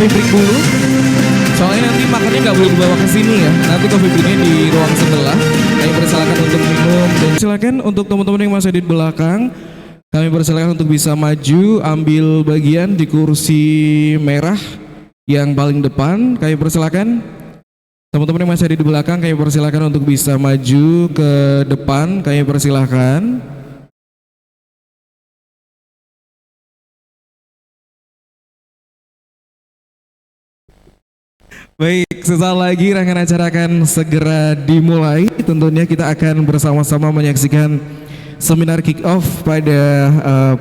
coffee break dulu. Soalnya nanti makannya nggak boleh dibawa ke sini ya. Nanti coffee breaknya di ruang sebelah. Kami persilakan untuk minum dan silakan untuk teman-teman yang masih di belakang. Kami persilakan untuk bisa maju ambil bagian di kursi merah yang paling depan. Kami persilakan teman-teman yang masih ada di belakang. Kami persilakan untuk bisa maju ke depan. Kami persilakan. Baik, sesaat lagi rangkaian acara akan segera dimulai. Tentunya kita akan bersama-sama menyaksikan seminar kick-off pada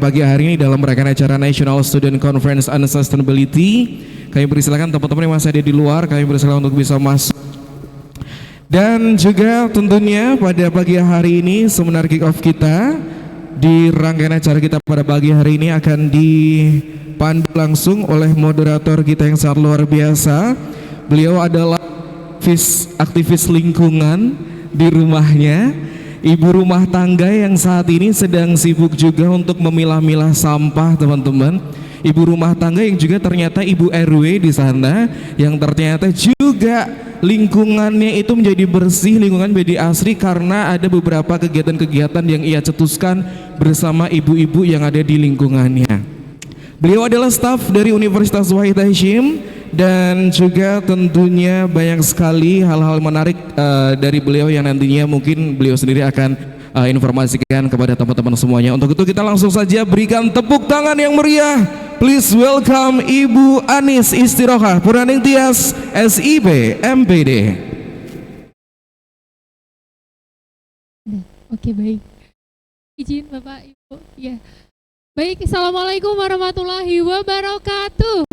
pagi hari ini dalam rangkaian acara National Student Conference on Sustainability. Kami persilakan teman-teman yang masih ada di luar, kami persilakan untuk bisa masuk. Dan juga tentunya pada pagi hari ini seminar kick-off kita di rangkaian acara kita pada pagi hari ini akan dipandu langsung oleh moderator kita yang sangat luar biasa. Beliau adalah aktivis lingkungan di rumahnya, ibu rumah tangga yang saat ini sedang sibuk juga untuk memilah-milah sampah, teman-teman. Ibu rumah tangga yang juga ternyata ibu RW di sana, yang ternyata juga lingkungannya itu menjadi bersih, lingkungan menjadi asri karena ada beberapa kegiatan-kegiatan yang ia cetuskan bersama ibu-ibu yang ada di lingkungannya. Beliau adalah staf dari Universitas Wahid Hasyim dan juga tentunya banyak sekali hal-hal menarik dari beliau yang nantinya mungkin beliau sendiri akan informasikan kepada teman-teman semuanya. Untuk itu kita langsung saja berikan tepuk tangan yang meriah. Please welcome Ibu Anis Istirohah Purnaning Tias SIP MPD. Oke, baik. Izin Bapak Ibu. Ya. Baik, Assalamualaikum warahmatullahi wabarakatuh.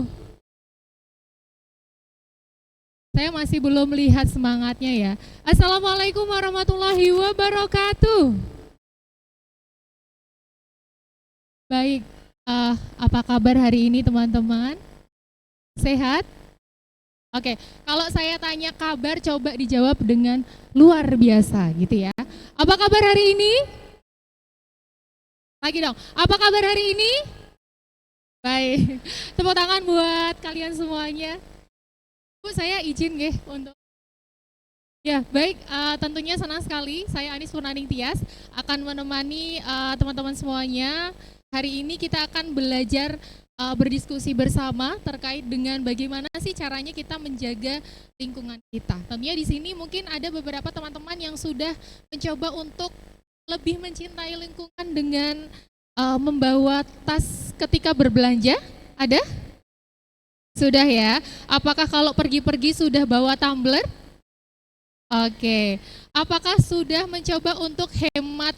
Saya masih belum melihat semangatnya ya. Assalamualaikum warahmatullahi wabarakatuh. Baik, apa kabar hari ini teman-teman? Sehat? Oke, kalau saya tanya kabar coba dijawab dengan luar biasa gitu ya. Apa kabar hari ini? Lagi dong, apa kabar hari ini? Baik, tepuk tangan buat kalian semuanya. Bu, saya izin nggih untuk ya, baik, tentunya senang sekali saya Anis Purnaning Tias akan menemani teman-teman semuanya. Hari ini kita akan belajar berdiskusi bersama terkait dengan bagaimana sih caranya kita menjaga lingkungan kita. Tentunya di sini mungkin ada beberapa teman-teman yang sudah mencoba untuk lebih mencintai lingkungan dengan membawa tas ketika berbelanja. Ada? Sudah ya. Apakah kalau pergi-pergi sudah bawa tumbler? Oke. Apakah sudah mencoba untuk hemat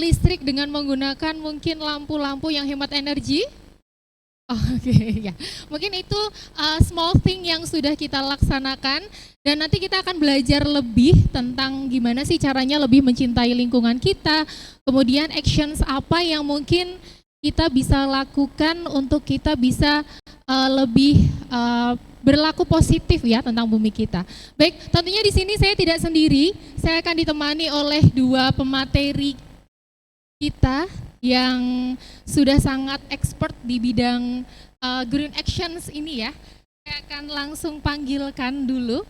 listrik dengan menggunakan mungkin lampu-lampu yang hemat energi? Oke, ya. Mungkin itu small thing yang sudah kita laksanakan dan nanti kita akan belajar lebih tentang gimana sih caranya lebih mencintai lingkungan kita. Kemudian actions apa yang mungkin kita bisa lakukan untuk kita bisa lebih berlaku positif ya tentang bumi kita. Baik, tentunya di sini saya tidak sendiri. Saya akan ditemani oleh dua pemateri kita yang sudah sangat expert di bidang green actions ini ya. Saya akan langsung panggilkan dulu.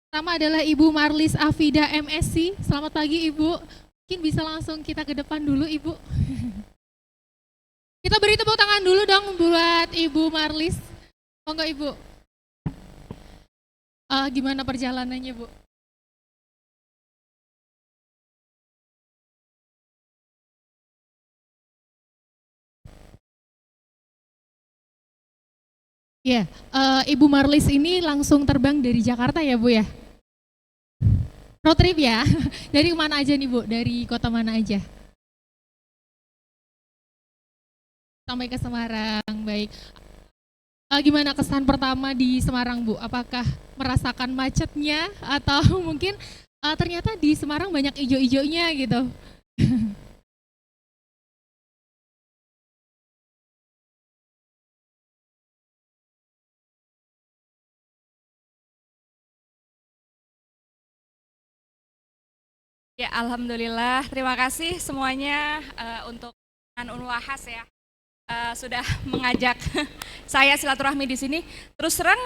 Pertama adalah Ibu Marlis Afida MSc. Selamat pagi Ibu. Mungkin bisa langsung kita ke depan dulu Ibu. Kita beri tepuk tangan dulu dong buat Ibu Marlis. Monggo Ibu. Gimana perjalanannya Bu? Ya, Ibu Marlis ini langsung terbang dari Jakarta ya Bu ya? Road trip ya? Dari mana aja nih Bu? Dari kota mana aja? Sampai ke Semarang, baik. Gimana kesan pertama di Semarang Bu? Apakah merasakan macetnya atau mungkin ternyata di Semarang banyak ijo-ijonya gitu? Ya, alhamdulillah. Terima kasih semuanya untuk Unwahas ya. sudah mengajak saya silaturahmi di sini. Terus terang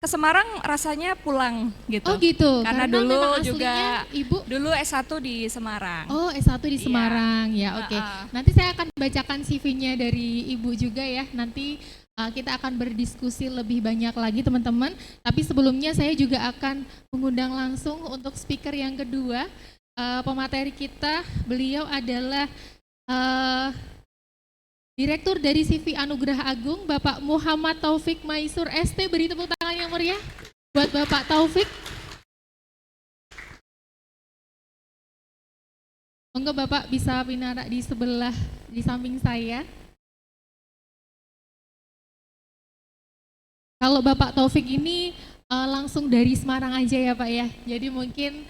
ke Semarang rasanya pulang gitu. Oh gitu. Karena memang dulu aslinya juga Ibu dulu S1 di Semarang. Oh, S1 di Iya. Semarang. Ya, oke. Nanti saya akan bacakan CV-nya dari Ibu juga ya. Nanti kita akan berdiskusi lebih banyak lagi teman-teman. Tapi sebelumnya saya juga akan mengundang langsung untuk speaker yang kedua. Pemateri kita, beliau adalah Direktur dari CV Anugerah Agung, Bapak Muhammad Taufik Maisur ST. Beri tepuk tangan yang meriah buat Bapak Taufik. Monggo Bapak bisa pinara di sebelah, di samping saya. Kalau Bapak Taufik ini langsung dari Semarang aja ya Pak ya. Jadi mungkin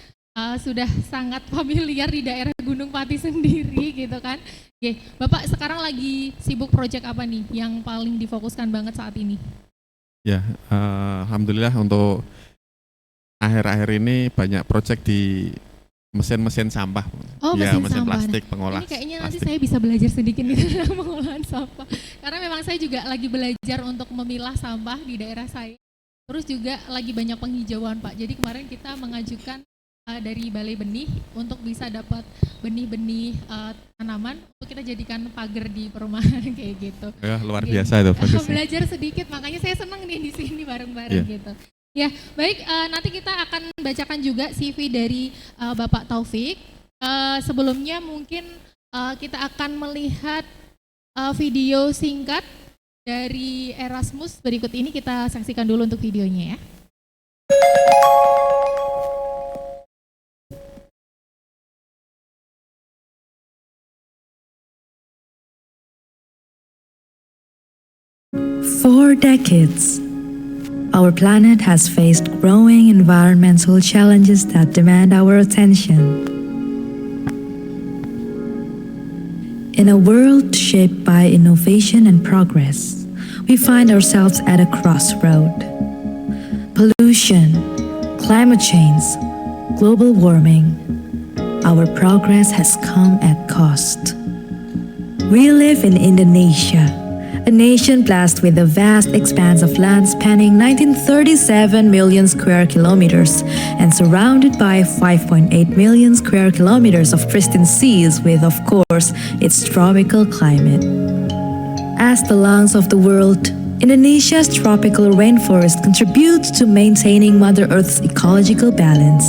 sudah sangat familiar di daerah Gunung Pati sendiri gitu kan. Oke, Bapak sekarang lagi sibuk proyek apa nih yang paling difokuskan banget saat ini? Ya, alhamdulillah untuk akhir-akhir ini banyak proyek di mesin-mesin sampah. Oh, ya, mesin mesin sampah. plastik, pengolah Ini kayaknya nanti plastik. saya bisa belajar sedikit nih tentang pengolahan sampah. Karena memang saya juga lagi belajar untuk memilah sampah di daerah saya. Terus juga lagi banyak penghijauan Pak. Jadi kemarin kita mengajukan dari Balai Benih untuk bisa dapat benih-benih tanaman untuk kita jadikan pagar di perumahan kayak gitu. Ya, luar Oke. biasa itu bagusnya. Belajar sedikit, makanya saya senang nih di sini bareng-bareng gitu. Ya, baik, nanti kita akan bacakan juga CV dari Bapak Taufik. Sebelumnya mungkin kita akan melihat video singkat dari Erasmus. Berikut ini kita saksikan dulu untuk videonya ya. For decades, our planet has faced growing environmental challenges that demand our attention. In a world shaped by innovation and progress, we find ourselves at a crossroad. Pollution, climate change, global warming, our progress has come at cost. We live in Indonesia, a nation blessed with a vast expanse of land spanning 1937 million square kilometers and surrounded by 5.8 million square kilometers of pristine seas with, of course, its tropical climate. As the lungs of the world, Indonesia's tropical rainforest contributes to maintaining Mother Earth's ecological balance.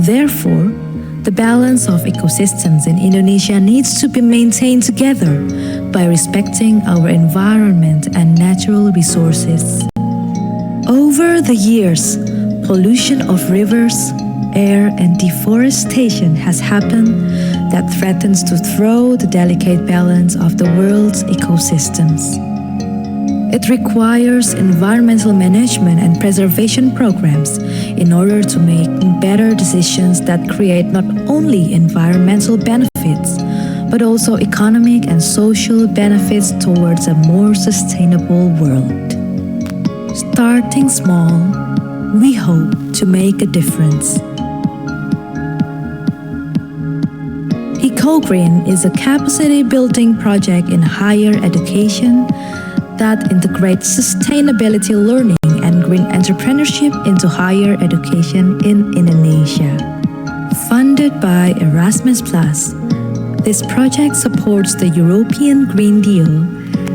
Therefore, the balance of ecosystems in Indonesia needs to be maintained together by respecting our environment and natural resources. Over the years, pollution of rivers, air, and deforestation has happened that threatens to throw the delicate balance of the world's ecosystems. It requires environmental management and preservation programs in order to make better decisions that create not only environmental benefits, but also economic and social benefits towards a more sustainable world. Starting small, we hope to make a difference. EcoGreen is a capacity building project in higher education that integrates sustainability learning and green entrepreneurship into higher education in Indonesia. Funded by Erasmus+, this project supports the European Green Deal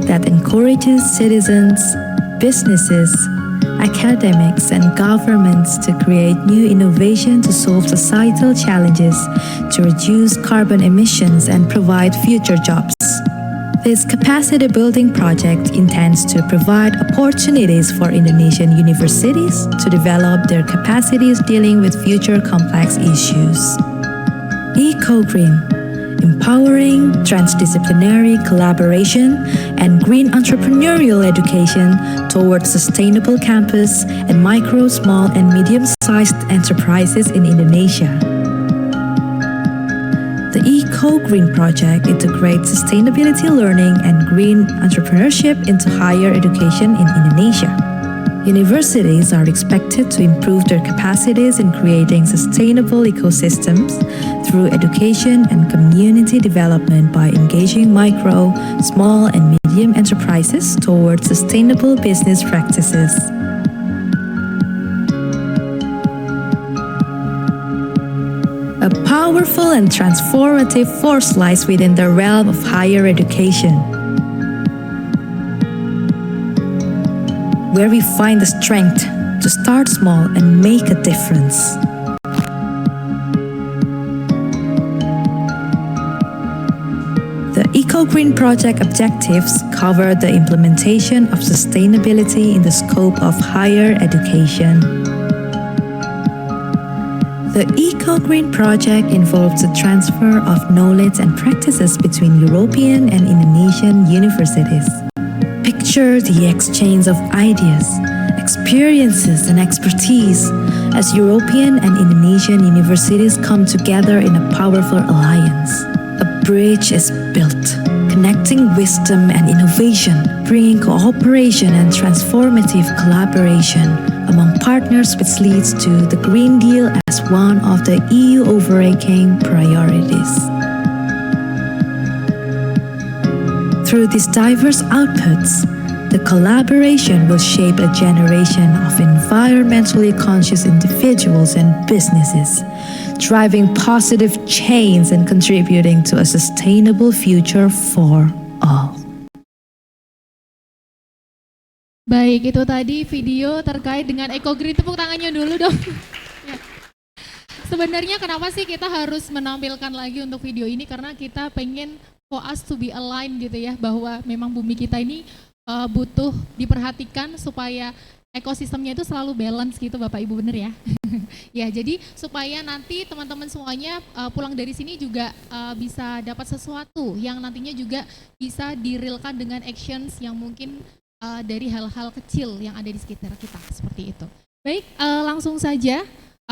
that encourages citizens, businesses, academics, and governments to create new innovation to solve societal challenges, to reduce carbon emissions, and provide future jobs. This capacity building project intends to provide opportunities for Indonesian universities to develop their capacities dealing with future complex issues. EcoGreen, empowering transdisciplinary collaboration and green entrepreneurial education towards sustainable campus and micro, small, and medium-sized enterprises in Indonesia. The EcoGreen project integrates sustainability learning and green entrepreneurship into higher education in Indonesia. Universities are expected to improve their capacities in creating sustainable ecosystems through education and community development by engaging micro, small, and medium enterprises towards sustainable business practices. A powerful and transformative force lies within the realm of higher education, where we find the strength to start small and make a difference. The Eco-Green Project objectives cover the implementation of sustainability in the scope of higher education. The Eco-Green Project involves the transfer of knowledge and practices between European and Indonesian universities. Picture the exchange of ideas, experiences, and expertise as European and Indonesian universities come together in a powerful alliance. A bridge is built, connecting wisdom and innovation, bringing cooperation and transformative collaboration among partners, which leads to the Green Deal as one of the EU overarching priorities. Through these diverse outputs, the collaboration will shape a generation of environmentally conscious individuals and businesses, driving positive change and contributing to a sustainable future for all. Baik, itu tadi video terkait dengan Eco-Green. Tepuk tangannya dulu dong. Ya. Sebenarnya kenapa sih kita harus menampilkan lagi untuk video ini? Karena kita pengen for us to be aligned gitu ya, bahwa memang bumi kita ini butuh diperhatikan supaya ekosistemnya itu selalu balance gitu Bapak Ibu, bener ya? Ya, jadi supaya nanti teman-teman semuanya pulang dari sini juga bisa dapat sesuatu yang nantinya juga bisa direalkan dengan actions yang mungkin dari hal-hal kecil yang ada di sekitar kita, seperti itu. Baik, langsung saja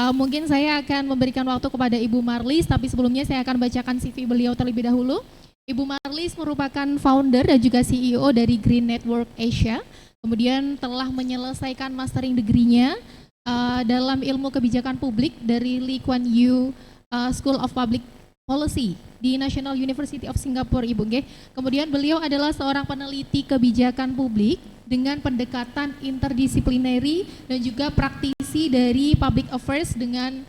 mungkin saya akan memberikan waktu kepada Ibu Marlis, tapi sebelumnya saya akan bacakan CV beliau terlebih dahulu. Ibu Marlis merupakan founder dan juga CEO dari Green Network Asia, kemudian telah menyelesaikan mastering degree-nya dalam ilmu kebijakan publik dari Lee Kuan Yew School of Public Policy di National University of Singapore, Ibu nggih. Kemudian beliau adalah seorang peneliti kebijakan publik dengan pendekatan interdisciplinary dan juga praktisi dari public affairs dengan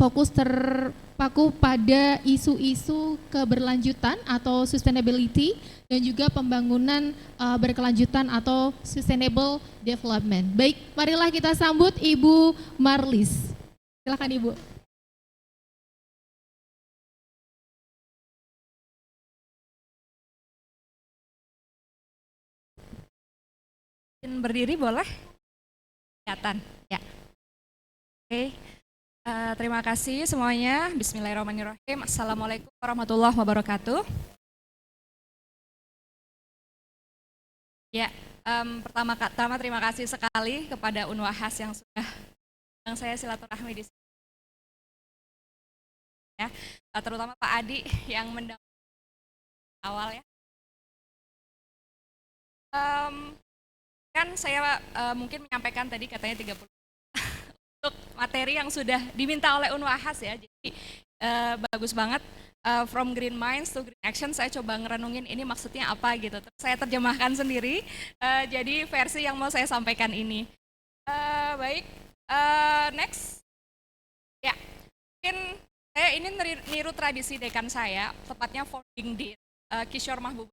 fokus terpaku pada isu-isu keberlanjutan atau sustainability dan juga pembangunan berkelanjutan atau sustainable development. Baik, marilah kita sambut Ibu Marlis. Silakan Ibu. Berdiri boleh? Kelihatan, ya. Oke, terima kasih semuanya. Bismillahirrahmanirrahim. Assalamualaikum warahmatullahi wabarakatuh. Ya, pertama terima kasih sekali kepada Unwahas yang sudah saya silaturahmi di sini. Ya, terutama Pak Adi yang mendampingi awal ya. Kan saya mungkin menyampaikan tadi katanya 30 untuk materi yang sudah diminta oleh Unwahas ya, jadi bagus banget. From Green Minds to Green Action, saya coba ngerenungin ini maksudnya apa gitu. Terus saya terjemahkan sendiri, jadi versi yang mau saya sampaikan ini. Baik, next. Ya, mungkin saya ini niru tradisi dekan saya, tepatnya founding dean, Kishore Mahbub.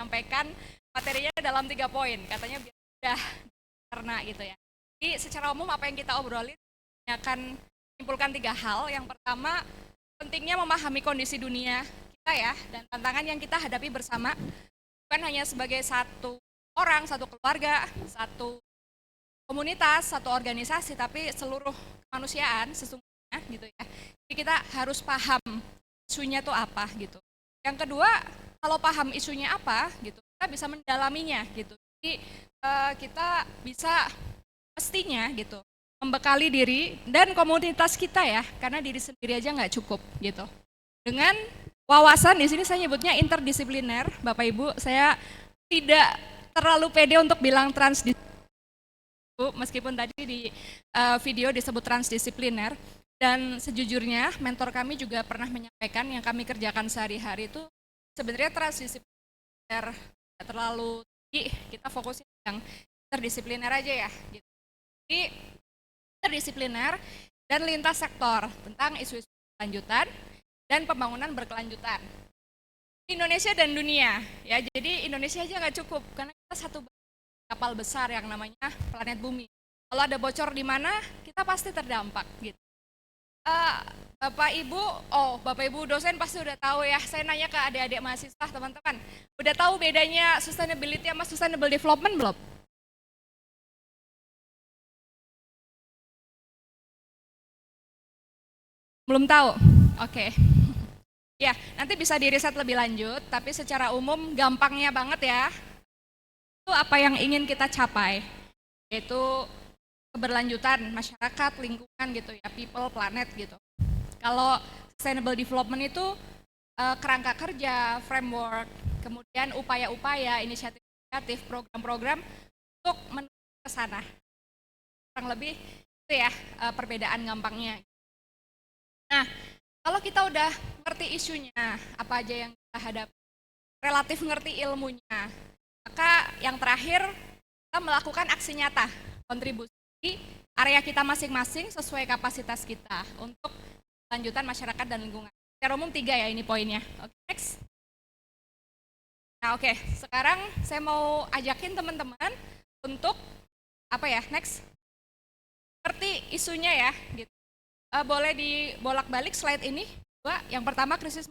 Sampaikan materinya dalam 3 poin, katanya biar mudah karena gitu ya. Jadi secara umum apa yang kita obrolin akan menyimpulkan 3 hal. Yang pertama, pentingnya memahami kondisi dunia kita ya, dan tantangan yang kita hadapi bersama, bukan hanya sebagai satu orang, satu keluarga, satu komunitas, satu organisasi, tapi seluruh kemanusiaan sesungguhnya gitu ya. Jadi kita harus paham isunya itu apa gitu. Yang kedua, kalau paham isunya apa gitu, kita bisa mendalaminya gitu. Jadi kita bisa mestinya gitu membekali diri dan komunitas kita ya, karena diri sendiri aja nggak cukup gitu. Dengan wawasan di sini saya nyebutnya interdisipliner, Bapak Ibu. Saya tidak terlalu pede untuk bilang transdisipliner, meskipun tadi di video disebut transdisipliner. Dan sejujurnya mentor kami juga pernah menyampaikan yang kami kerjakan sehari-hari itu sebenarnya transdisipliner, tidak terlalu tinggi, kita fokusnya yang interdisipliner aja ya. Gitu. Jadi interdisipliner dan lintas sektor tentang isu-isu berkelanjutan dan pembangunan berkelanjutan. Indonesia dan dunia, ya. Jadi Indonesia aja nggak cukup karena kita satu kapal besar yang namanya planet bumi. Kalau ada bocor di mana, kita pasti terdampak. Gitu. Bapak Ibu dosen pasti udah tahu ya. Saya nanya ke adik-adik mahasiswa, teman-teman, udah tahu bedanya sustainability sama sustainable development belum? Belum tahu? Oke. Ya, nanti bisa diriset lebih lanjut, tapi secara umum gampangnya banget ya. Itu apa yang ingin kita capai, yaitu keberlanjutan masyarakat, lingkungan gitu ya, people, planet gitu. Kalau sustainable development itu kerangka kerja, framework, kemudian upaya-upaya, inisiatif, program-program untuk menuju ke sana. Kurang lebih itu ya perbedaan gampangnya. Nah, kalau kita udah ngerti isunya, apa aja yang kita hadapi, relatif ngerti ilmunya, maka yang terakhir kita melakukan aksi nyata, kontribusi di area kita masing-masing sesuai kapasitas kita untuk lanjutan masyarakat dan lingkungan. Secara umum 3 ya ini poinnya. Oke, next. Nah, oke, sekarang saya mau ajakin teman-teman untuk apa ya? Next. Ngerti isunya ya, gitu. Boleh dibolak-balik slide ini. 2, yang pertama krisis,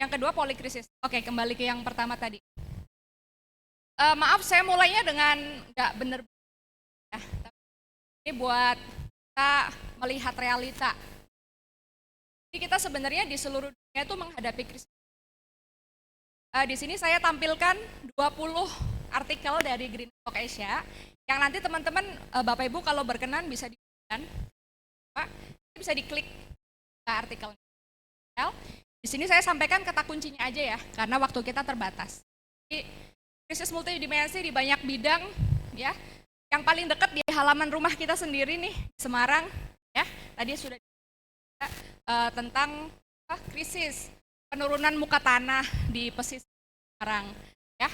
yang kedua polikrisis. Oke, kembali ke yang pertama tadi. Maaf, saya mulainya dengan nggak bener ya, tapi ini buat kita melihat realita. Jadi kita sebenarnya di seluruh dunia itu menghadapi krisis. Di sini saya tampilkan 20 artikel dari Green Talk Asia yang nanti teman-teman Bapak Ibu kalau berkenan bisa bisa diklik ke artikelnya. Di sini saya sampaikan kata kuncinya aja ya, karena waktu kita terbatas. Jadi, krisis multidimensi di banyak bidang, ya. Yang paling dekat di halaman rumah kita sendiri nih, Semarang, ya. Tadi sudah tentang krisis penurunan muka tanah di pesisir Semarang, ya.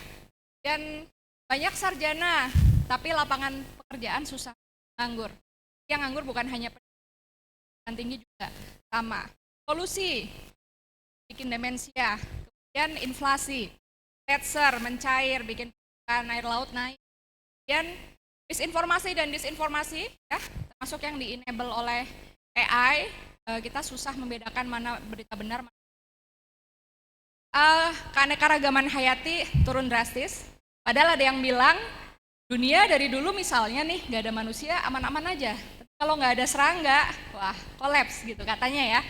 Dan banyak sarjana, tapi lapangan pekerjaan susah, nganggur. Yang nganggur bukan hanya pendidikan tinggi juga sama. Polusi, bikin demensia, kemudian inflasi, letser, mencair, bikin air laut naik, kemudian misinformasi dan disinformasi, ya, termasuk yang di-enable oleh AI, kita susah membedakan mana berita benar. Keanekaragaman hayati turun drastis, padahal ada yang bilang dunia dari dulu misalnya nih gak ada manusia aman-aman aja, tapi kalau nggak ada serangga, wah kolaps gitu katanya ya.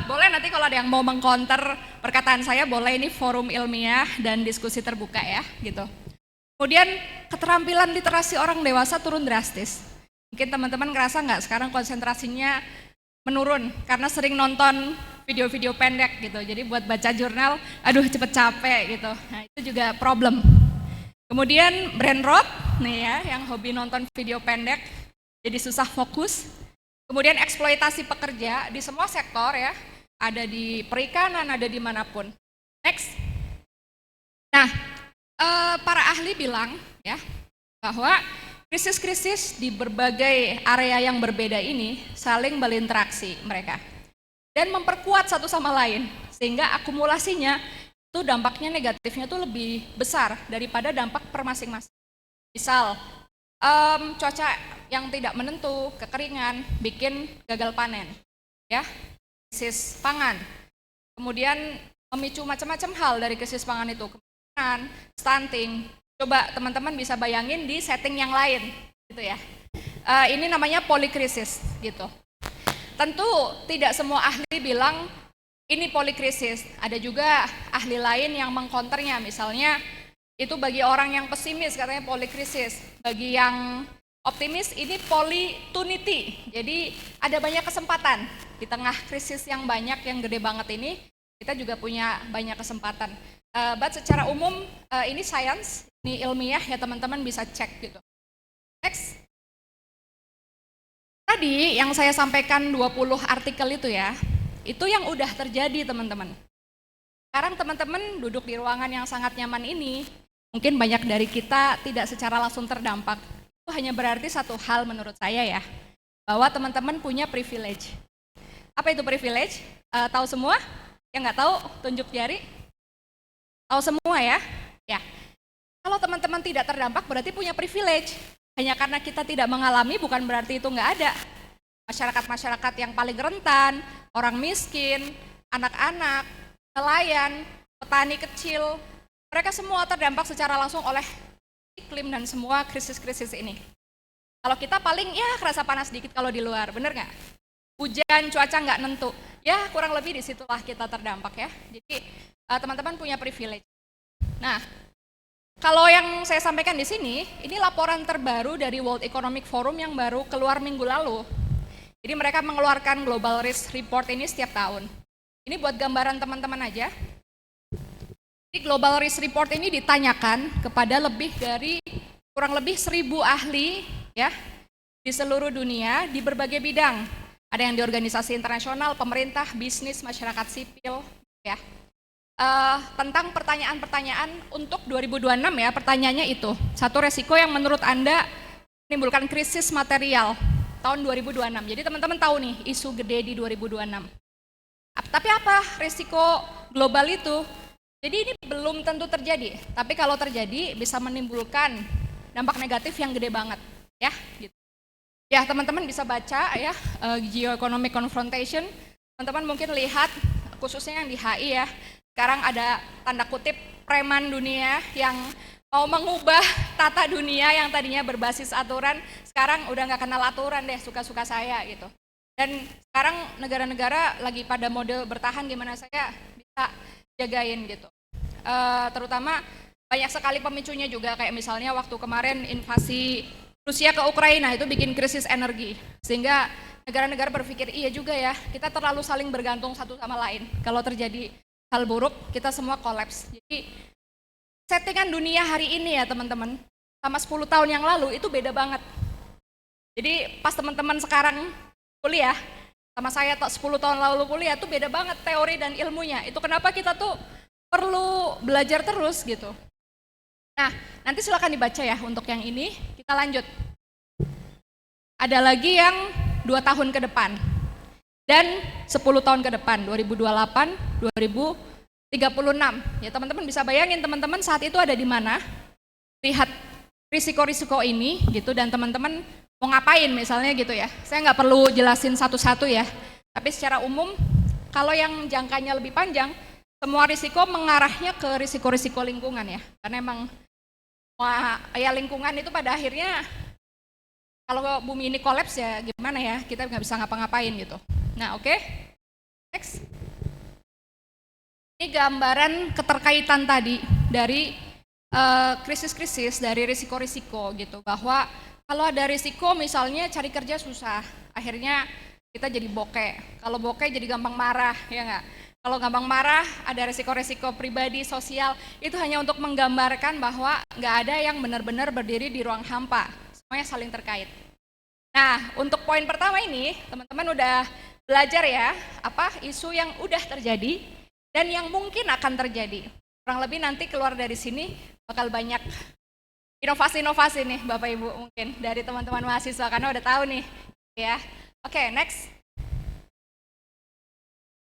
Boleh nanti kalau ada yang mau mengcounter perkataan saya, boleh, ini forum ilmiah dan diskusi terbuka ya, gitu. Kemudian keterampilan literasi orang dewasa turun drastis. Mungkin teman-teman ngerasa nggak sekarang konsentrasinya menurun karena sering nonton video-video pendek gitu. Jadi buat baca jurnal, aduh cepet capek gitu. Nah itu juga problem. Kemudian brain rot nih ya, yang hobi nonton video pendek, jadi susah fokus. Kemudian eksploitasi pekerja di semua sektor ya, ada di perikanan, ada di manapun. Next. Nah, para ahli bilang ya bahwa krisis-krisis di berbagai area yang berbeda ini saling berinteraksi mereka dan memperkuat satu sama lain sehingga akumulasinya itu dampaknya negatifnya itu lebih besar daripada dampak per masing-masing. Misal cuaca yang tidak menentu, kekeringan, bikin gagal panen, ya, krisis pangan. Kemudian memicu macam-macam hal dari krisis pangan itu, kemiskinan, stunting. Coba teman-teman bisa bayangin di setting yang lain, gitu ya. Ini namanya polikrisis, gitu. Tentu tidak semua ahli bilang ini polikrisis. Ada juga ahli lain yang mengkonternya, misalnya itu bagi orang yang pesimis katanya polikrisis, bagi yang optimis ini polytunity. Jadi ada banyak kesempatan di tengah krisis yang banyak, yang gede banget ini, kita juga punya banyak kesempatan. But secara umum ini science, ini ilmiah ya, teman-teman bisa cek gitu. Next. Tadi yang saya sampaikan 20 artikel itu ya, itu yang udah terjadi teman-teman. Sekarang teman-teman duduk di ruangan yang sangat nyaman ini, mungkin banyak dari kita tidak secara langsung terdampak. Itu hanya berarti satu hal menurut saya ya, bahwa teman-teman punya privilege. Apa itu privilege? Tahu semua? Yang nggak tahu, tunjuk jari. Tahu semua ya? Ya. Kalau teman-teman tidak terdampak berarti punya privilege. Hanya karena kita tidak mengalami bukan berarti itu nggak ada. Masyarakat-masyarakat yang paling rentan, orang miskin, anak-anak, nelayan, petani kecil, mereka semua terdampak secara langsung oleh iklim dan semua krisis-krisis ini. Kalau kita paling ya kerasa panas dikit kalau di luar, bener nggak? Hujan, cuaca nggak nentu, ya kurang lebih disitulah kita terdampak ya. Jadi teman-teman punya privilege. Nah, kalau yang saya sampaikan di sini, ini laporan terbaru dari World Economic Forum yang baru keluar minggu lalu. Jadi mereka mengeluarkan Global Risk Report ini setiap tahun. Ini buat gambaran teman-teman aja. Di Global Risk Report ini ditanyakan kepada kurang lebih 1.000 ahli ya di seluruh dunia di berbagai bidang. Ada yang di organisasi internasional, pemerintah, bisnis, masyarakat sipil, ya. Tentang pertanyaan-pertanyaan untuk 2026 ya, pertanyaannya itu. Satu resiko yang menurut Anda menimbulkan krisis material tahun 2026. Jadi teman-teman tahu nih isu gede di 2026. Tapi apa resiko global itu? Jadi ini belum tentu terjadi, tapi kalau terjadi bisa menimbulkan dampak negatif yang gede banget, ya. Gitu. Ya teman-teman bisa baca ya Geoeconomic Confrontation. Teman-teman mungkin lihat khususnya yang di HI ya. Sekarang ada tanda kutip preman dunia yang mau mengubah tata dunia yang tadinya berbasis aturan, sekarang udah nggak kenal aturan deh, suka-suka saya gitu. Dan sekarang negara-negara lagi pada mode bertahan gimana saya bisa jagain gitu. Terutama banyak sekali pemicunya juga, kayak misalnya waktu kemarin invasi Rusia ke Ukraina itu bikin krisis energi. Sehingga negara-negara berpikir, iya juga ya, kita terlalu saling bergantung satu sama lain. Kalau terjadi hal buruk, kita semua kolaps. Jadi settingan dunia hari ini ya teman-teman, sama 10 tahun yang lalu itu beda banget. Jadi pas teman-teman sekarang kuliah, sama saya 10 tahun lalu kuliah, itu beda banget teori dan ilmunya. Itu kenapa kita tuh perlu belajar terus gitu. Nah, nanti silakan dibaca ya untuk yang ini, kita lanjut. Ada lagi yang 2 tahun ke depan. Dan 10 tahun ke depan, 2028, 2036. Ya teman-teman bisa bayangin teman-teman saat itu ada di mana, lihat risiko-risiko ini gitu, dan teman-teman mau ngapain misalnya gitu ya. Saya nggak perlu jelasin satu-satu ya, tapi secara umum kalau yang jangkanya lebih panjang, semua risiko mengarahnya ke risiko-risiko lingkungan ya. Karena emang ya lingkungan itu pada akhirnya kalau bumi ini kolaps ya gimana ya, kita nggak bisa ngapa-ngapain gitu. Nah oke. Next. Ini gambaran keterkaitan tadi dari krisis-krisis, dari risiko-risiko gitu, bahwa kalau ada risiko misalnya cari kerja susah, akhirnya kita jadi bokeh. Kalau bokeh jadi gampang marah, ya nggak? Kalau gampang marah, ada risiko-risiko pribadi, sosial, itu hanya untuk menggambarkan bahwa nggak ada yang benar-benar berdiri di ruang hampa, semuanya saling terkait. Nah, untuk poin pertama ini, teman-teman udah belajar ya, apa isu yang udah terjadi dan yang mungkin akan terjadi. Kurang lebih nanti keluar dari sini bakal banyak inovasi-inovasi nih Bapak Ibu mungkin dari teman-teman mahasiswa karena udah tahu nih ya. Oke, next.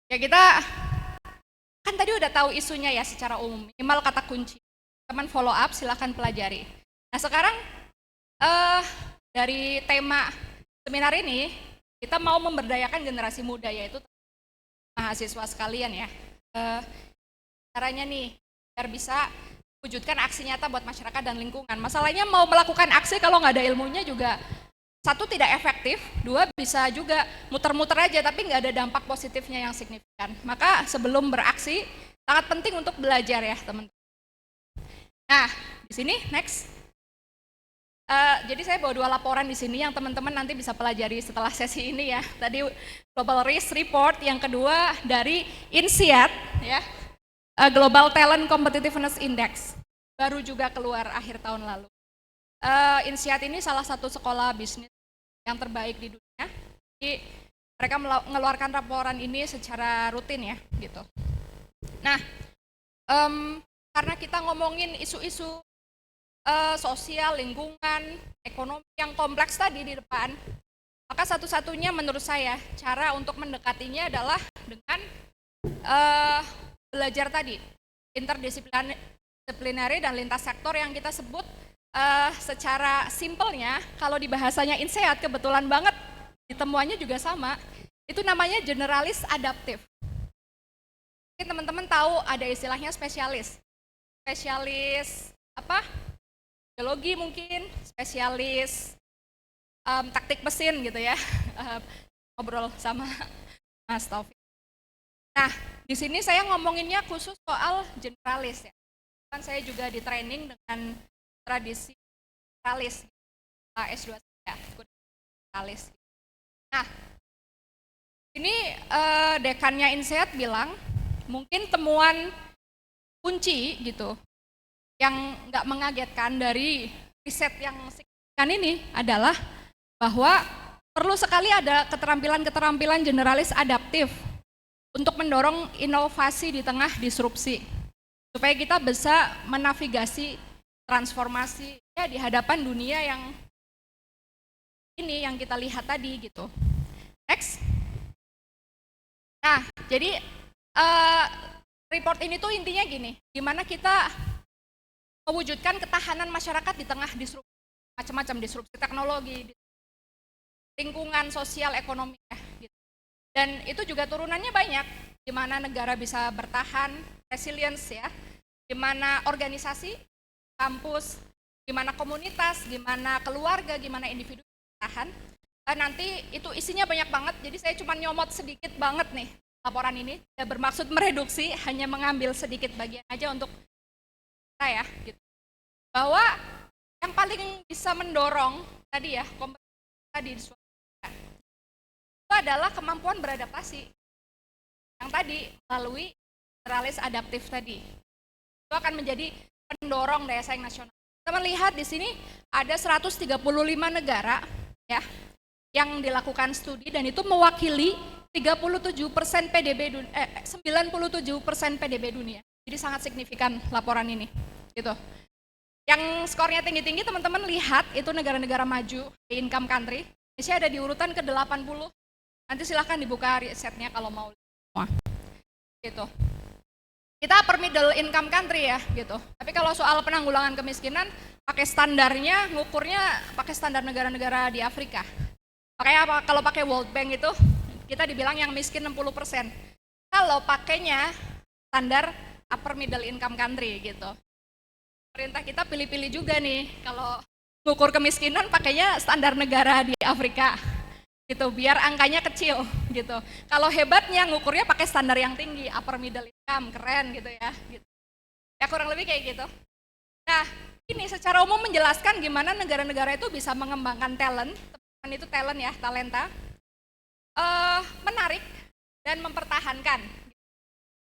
Ya kita kan tadi udah tahu isunya ya secara umum, minimal kata kunci. Teman follow up silahkan pelajari. Nah sekarang dari tema seminar ini kita mau memberdayakan generasi muda, yaitu mahasiswa sekalian ya. Caranya nih biar bisa wujudkan aksi nyata buat masyarakat dan lingkungan. Masalahnya mau melakukan aksi kalau nggak ada ilmunya juga, satu tidak efektif, dua bisa juga muter-muter aja tapi nggak ada dampak positifnya yang signifikan. Maka sebelum beraksi sangat penting untuk belajar ya teman-teman. Nah di sini next. Jadi saya bawa 2 laporan di sini yang teman-teman nanti bisa pelajari setelah sesi ini ya. Tadi Global Risk Report, yang kedua dari INSEAD ya, Global Talent Competitiveness Index, baru juga keluar akhir tahun lalu. INSEAD ini salah satu sekolah bisnis yang terbaik di dunia. Jadi mereka mengeluarkan laporan ini secara rutin ya, gitu. Nah, karena kita ngomongin isu-isu sosial, lingkungan, ekonomi yang kompleks tadi di depan, maka satu-satunya menurut saya cara untuk mendekatinya adalah dengan belajar tadi, interdisipliner dan lintas sektor yang kita sebut secara simpelnya, kalau di bahasanya INSEAD kebetulan banget ditemuannya juga sama, itu namanya generalis adaptif. Mungkin teman-teman tahu ada istilahnya spesialis apa? Biologi mungkin, spesialis taktik mesin gitu ya, ngobrol sama Mas Taufik. Nah, di sini saya ngomonginnya khusus soal generalis ya. Kan saya juga di training dengan tradisi generalis S2 saya, generalis. Nah, ini dekannya INSEAD bilang mungkin temuan kunci gitu yang nggak mengagetkan dari riset yang signifikan ini adalah bahwa perlu sekali ada keterampilan-keterampilan generalis adaptif untuk mendorong inovasi di tengah disrupsi supaya kita bisa menavigasi transformasi ya di hadapan dunia yang ini yang kita lihat tadi gitu. Next. Nah, jadi report ini tuh intinya gini, gimana kita mewujudkan ketahanan masyarakat di tengah disrupsi, macam-macam disrupsi teknologi, lingkungan, sosial, ekonomi ya, gitu. Dan itu juga turunannya banyak, gimana negara bisa bertahan, resilience ya, gimana organisasi, kampus, gimana komunitas, gimana keluarga, gimana individu bertahan. Nanti itu isinya banyak banget, jadi saya cuma nyomot sedikit banget nih laporan ini, tidak bermaksud mereduksi, hanya mengambil sedikit bagian aja untuk kita ya, gitu. Bahwa yang paling bisa mendorong tadi ya, kompetensi tadi itu adalah kemampuan beradaptasi. Yang tadi melalui generalis adaptif tadi. Itu akan menjadi pendorong daya saing nasional. Kita melihat di sini ada 135 negara ya yang dilakukan studi dan itu mewakili 37% PDB 97% PDB dunia. Jadi sangat signifikan laporan ini. Gitu. Yang skornya tinggi-tinggi teman-teman lihat itu negara-negara maju, income country. Indonesia ada di urutan ke-80. Nanti silahkan dibuka risetnya kalau mau semua. Gitu. Kita upper middle income country ya, gitu. Tapi kalau soal penanggulangan kemiskinan, pakai standarnya, ngukurnya pakai standar negara-negara di Afrika. Makanya kalau pakai World Bank itu, kita dibilang yang miskin 60%. Kalau pakainya standar upper middle income country gitu. Pemerintah kita pilih-pilih juga nih, kalau ngukur kemiskinan pakainya standar negara di Afrika. Gitu, biar angkanya kecil gitu. Kalau hebatnya ngukurnya pakai standar yang tinggi, upper middle income, keren gitu ya. Gitu. Ya kurang lebih kayak gitu. Nah, ini secara umum menjelaskan gimana negara-negara itu bisa mengembangkan talent, teman itu talent ya, talenta, menarik dan mempertahankan.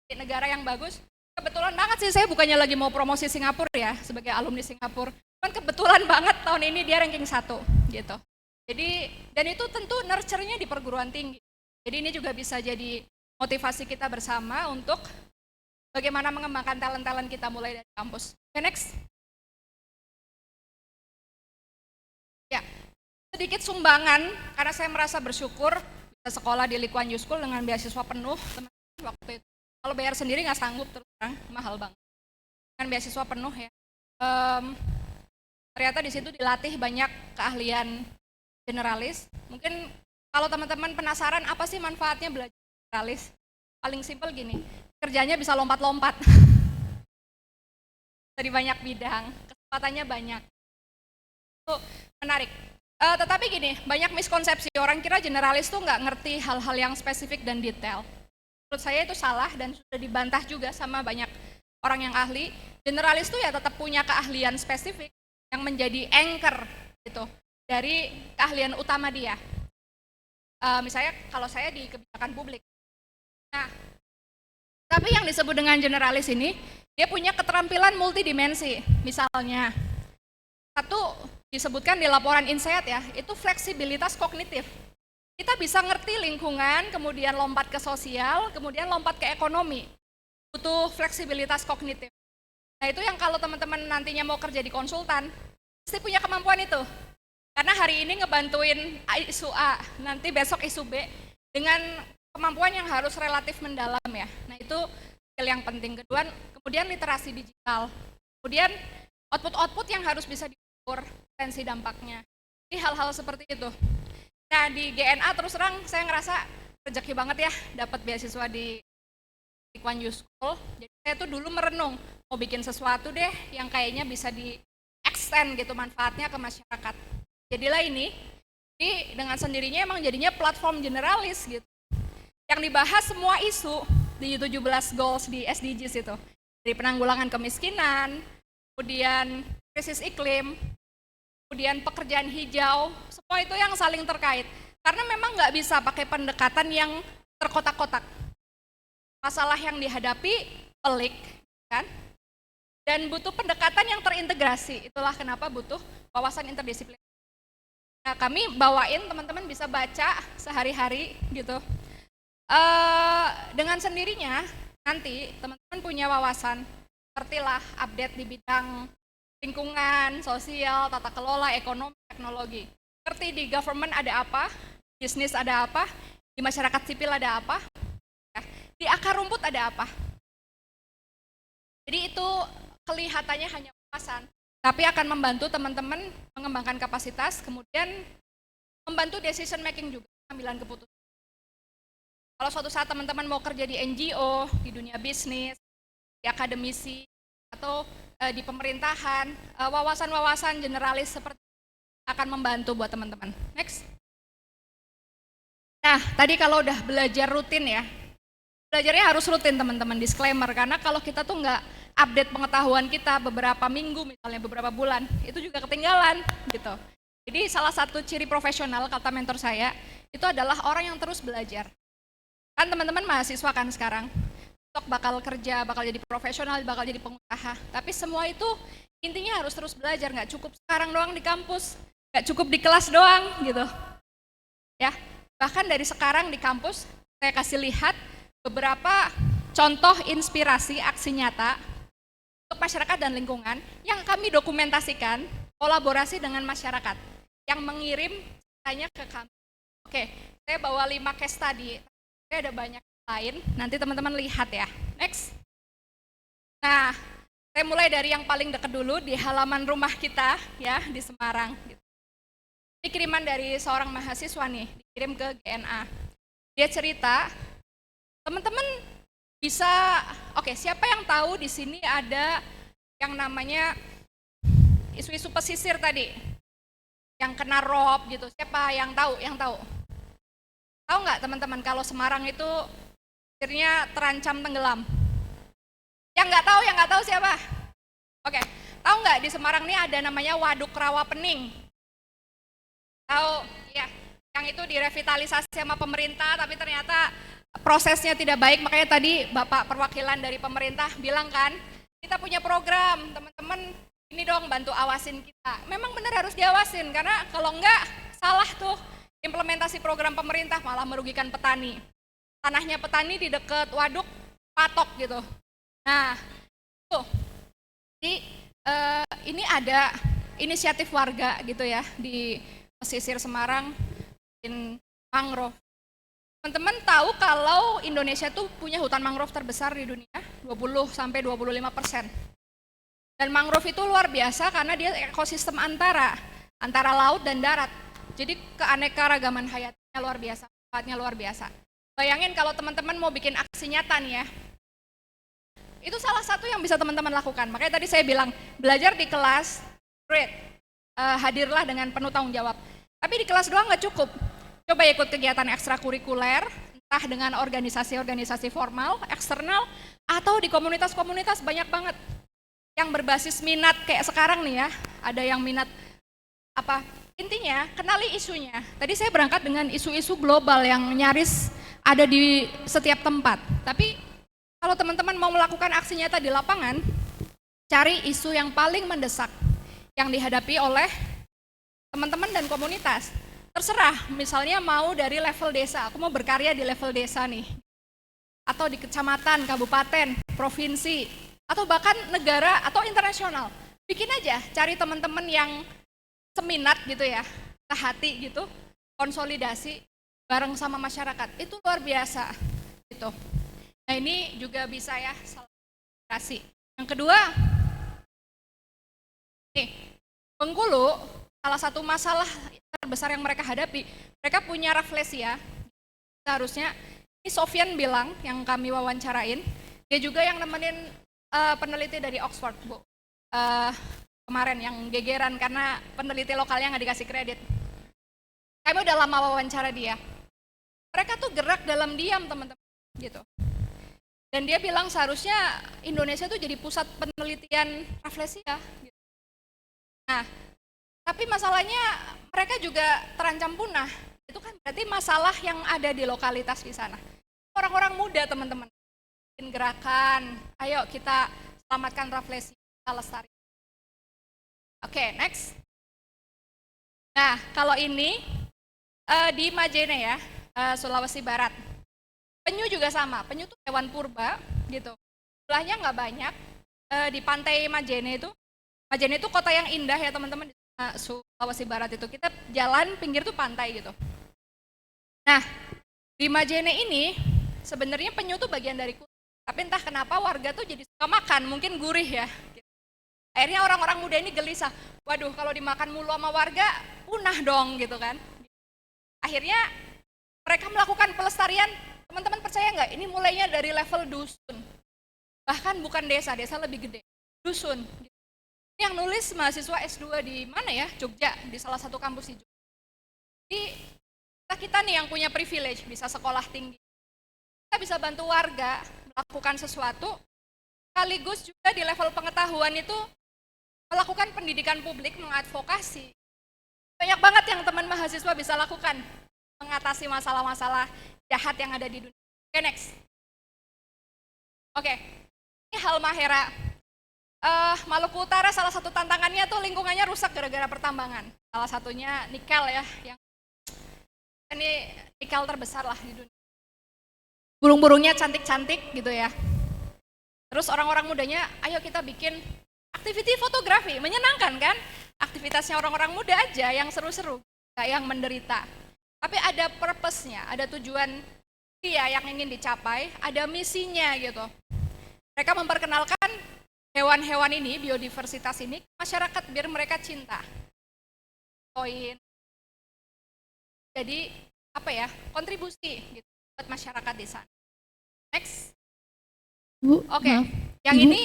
Di negara yang bagus, kebetulan banget sih saya bukannya lagi mau promosi Singapura ya, sebagai alumni Singapura, cuman kebetulan banget tahun ini dia ranking 1 gitu. Jadi, dan itu tentu nurture-nya di perguruan tinggi. Jadi ini juga bisa jadi motivasi kita bersama untuk bagaimana mengembangkan talent-talent kita mulai dari kampus. Okay, next. Ya, sedikit sumbangan, karena saya merasa bersyukur bisa sekolah di Lee Kuan Yew School dengan beasiswa penuh, teman-teman waktu itu. Kalau bayar sendiri nggak sanggup, terus terang, mahal banget. Dengan beasiswa penuh ya. Ternyata di situ dilatih banyak keahlian generalis. Mungkin kalau teman-teman penasaran apa sih manfaatnya belajar generalis? Paling simpel gini, kerjanya bisa lompat-lompat. Dari banyak bidang, kesempatannya banyak. Itu menarik. Tetapi gini, banyak miskonsepsi. Orang kira generalis tuh nggak ngerti hal-hal yang spesifik dan detail. Menurut saya itu salah dan sudah dibantah juga sama banyak orang yang ahli. Generalis tuh ya tetap punya keahlian spesifik yang menjadi anchor gitu dari keahlian utama dia. Misalnya kalau saya di kebijakan publik. Nah, tapi yang disebut dengan generalis ini, dia punya keterampilan multidimensi. Misalnya, satu disebutkan di laporan INSEAD ya, itu fleksibilitas kognitif. kita bisa ngerti lingkungan, kemudian lompat ke sosial, kemudian lompat ke ekonomi. Butuh fleksibilitas kognitif. Nah itu yang kalau teman-teman nantinya mau kerja di konsultan, pasti punya kemampuan itu. Karena hari ini ngebantuin isu A, nanti besok isu B, dengan kemampuan yang harus relatif mendalam ya. Nah itu skill yang penting. Kedua, kemudian literasi digital. Kemudian output-output yang harus bisa diukur, potensi dampaknya. Jadi hal-hal seperti itu. Nah di GNA terus terang saya ngerasa rezeki banget ya dapat beasiswa di Kuan Yu School. Jadi saya tuh dulu merenung mau bikin sesuatu deh yang kayaknya bisa di extend gitu manfaatnya ke masyarakat. Jadilah ini dengan sendirinya emang jadinya platform generalis gitu. Yang dibahas semua isu di 17 goals di SDGs itu. Dari penanggulangan kemiskinan, kemudian krisis iklim, kemudian pekerjaan hijau, semua itu yang saling terkait. Karena memang nggak bisa pakai pendekatan yang terkotak-kotak. Masalah yang dihadapi pelik, kan? Dan butuh pendekatan yang terintegrasi. Itulah kenapa butuh wawasan interdisipliner. Nah, kami bawain teman-teman bisa baca sehari-hari gitu. Dengan sendirinya nanti teman-teman punya wawasan, sepertilah update di bidang lingkungan, sosial, tata kelola, ekonomi, teknologi. Ngerti di government ada apa, bisnis ada apa, di masyarakat sipil ada apa, ya, di akar rumput ada apa. Jadi itu kelihatannya hanya wawasan, tapi akan membantu teman-teman mengembangkan kapasitas, kemudian membantu decision making juga, pengambilan keputusan. Kalau suatu saat teman-teman mau kerja di NGO, di dunia bisnis, di akademisi, atau di pemerintahan, wawasan-wawasan generalis seperti akan membantu buat teman-teman. Next. Nah, tadi kalau udah belajar rutin ya, belajarnya harus rutin teman-teman, disclaimer, karena kalau kita tuh nggak update pengetahuan kita beberapa minggu, misalnya beberapa bulan, itu juga ketinggalan gitu. Jadi salah satu ciri profesional, kata mentor saya, itu adalah orang yang terus belajar. Kan teman-teman mahasiswa kan sekarang, bakal kerja, bakal jadi profesional, bakal jadi pengusaha. Tapi semua itu intinya harus terus belajar, nggak cukup sekarang doang di kampus, nggak cukup di kelas doang gitu. Ya, bahkan dari sekarang di kampus saya kasih lihat beberapa contoh inspirasi aksi nyata untuk masyarakat dan lingkungan yang kami dokumentasikan kolaborasi dengan masyarakat yang mengirim tanya ke kami. Oke, saya bawa 5 case study, ada banyak lain, nanti teman-teman lihat ya. Next. Nah, saya mulai dari yang paling dekat dulu di halaman rumah kita ya di Semarang. Ini kiriman dari seorang mahasiswa nih, dikirim ke GNA. Dia cerita, teman-teman bisa, oke, siapa yang tahu di sini ada yang namanya isu-isu pesisir tadi, yang kena rob gitu. Siapa yang tahu? Yang tahu? Tahu nggak teman-teman kalau Semarang itu akhirnya terancam tenggelam? Yang nggak tahu siapa? Oke, tahu nggak di Semarang ini ada namanya Waduk Rawapening? Tahu? Ya, yang itu direvitalisasi sama pemerintah, tapi ternyata prosesnya tidak baik, makanya tadi Bapak perwakilan dari pemerintah bilang kan, kita punya program, teman-teman ini dong bantu awasin kita. Memang benar harus diawasin, karena kalau enggak salah tuh implementasi program pemerintah malah merugikan petani. Tanahnya petani di dekat waduk patok gitu. Nah, tuh. Jadi ini ada inisiatif warga gitu ya di pesisir Semarang, in mangrove. Teman-teman tahu kalau Indonesia tuh punya hutan mangrove terbesar di dunia, 20-25%. Dan mangrove itu luar biasa karena dia ekosistem antara laut dan darat. Jadi keanekaragaman hayatnya luar biasa, manfaatnya luar biasa. Bayangin kalau teman-teman mau bikin aksi nyata nih ya, itu salah satu yang bisa teman-teman lakukan. Makanya tadi saya bilang, belajar di kelas, great, hadirlah dengan penuh tanggung jawab. Tapi di kelas doang nggak cukup. Coba ikut kegiatan ekstrakurikuler, entah dengan organisasi-organisasi formal, eksternal, atau di komunitas-komunitas banyak banget. Yang berbasis minat kayak sekarang nih ya, ada yang minat apa? Intinya, kenali isunya. Tadi saya berangkat dengan isu-isu global yang nyaris ada di setiap tempat. Tapi kalau teman-teman mau melakukan aksi nyata di lapangan, cari isu yang paling mendesak yang dihadapi oleh teman-teman dan komunitas. terserah, misalnya mau dari level desa, aku mau berkarya di level desa nih, atau di kecamatan, kabupaten, provinsi, atau bahkan negara atau internasional. Bikin aja, cari teman-teman yang seminat gitu ya, sehati gitu, konsolidasi bareng sama masyarakat. Itu luar biasa gitu. Nah, ini juga bisa ya salah satu. Yang kedua, nih, Bengkulu salah satu masalah terbesar yang mereka hadapi, mereka punya raflesia. Seharusnya ini Sofyan bilang yang kami wawancarain, dia juga yang nemenin peneliti dari Oxford, Bu. Kemarin yang gegeran karena peneliti lokalnya nggak dikasih kredit. Kami udah lama wawancara dia. Mereka tuh gerak dalam diam, teman-teman, gitu. Dan dia bilang seharusnya Indonesia tuh jadi pusat penelitian raflesia. Gitu. Nah, tapi masalahnya mereka juga terancam punah. Itu kan berarti masalah yang ada di lokalitas di sana. Orang-orang muda, teman-teman, bikin gerakan, ayo kita selamatkan raflesia, lestari. Oke, next. Nah, kalau ini di Majene ya, Sulawesi Barat. Penyu juga sama, penyu itu hewan purba gitu. Jumlahnya nggak banyak. Di pantai Majene itu kota yang indah ya teman-teman, di Sulawesi Barat itu. Kita jalan pinggir tuh pantai gitu. Nah, di Majene ini sebenarnya penyu tuh bagian dari kulit. Tapi entah kenapa warga tuh jadi suka makan, mungkin gurih ya. Akhirnya orang-orang muda ini gelisah, waduh kalau dimakan mulu sama warga, punah dong gitu kan. Akhirnya mereka melakukan pelestarian, teman-teman percaya nggak? Ini mulainya dari level dusun. Bahkan bukan desa, desa lebih gede. Dusun. Ini yang nulis mahasiswa S2 di mana ya? Jogja, di salah satu kampus di Jogja. Jadi kita nih yang punya privilege, bisa sekolah tinggi. Kita bisa bantu warga melakukan sesuatu, sekaligus juga di level pengetahuan itu melakukan pendidikan publik, mengadvokasi. Banyak banget yang teman mahasiswa bisa lakukan, mengatasi masalah-masalah jahat yang ada di dunia. Oke, next. Oke, ini Halmahera. Maluku Utara salah satu tantangannya tuh lingkungannya rusak gara-gara pertambangan. Salah satunya nikel ya, yang ini nikel terbesar lah di dunia. Burung-burungnya cantik-cantik gitu ya. Terus orang-orang mudanya, ayo kita bikin aktiviti fotografi, menyenangkan kan? Aktivitasnya orang-orang muda aja yang seru-seru, gak yang menderita. Tapi ada purpose-nya, ada tujuan dia yang ingin dicapai, ada misinya gitu. Mereka memperkenalkan hewan-hewan ini, biodiversitas ini, masyarakat biar mereka cinta. Poin. Jadi apa ya? Kontribusi gitu buat masyarakat di sana. Next. Bu, Oke. maaf. Yang Ibu, ini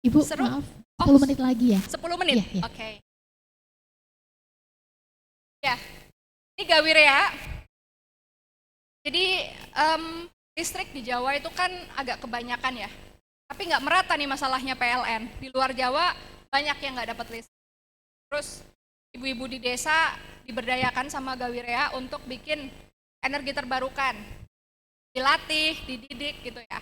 Ibu, seru. maaf. Oh, 10 menit lagi ya? 10 menit. Iya, iya. Oke. Ya. Ini Gawirea. Jadi listrik di Jawa itu kan agak kebanyakan ya. Tapi nggak merata nih masalahnya PLN. Di luar Jawa banyak yang nggak dapat listrik. Terus ibu-ibu di desa diberdayakan sama Gawirea untuk bikin energi terbarukan. Dilatih, dididik gitu ya.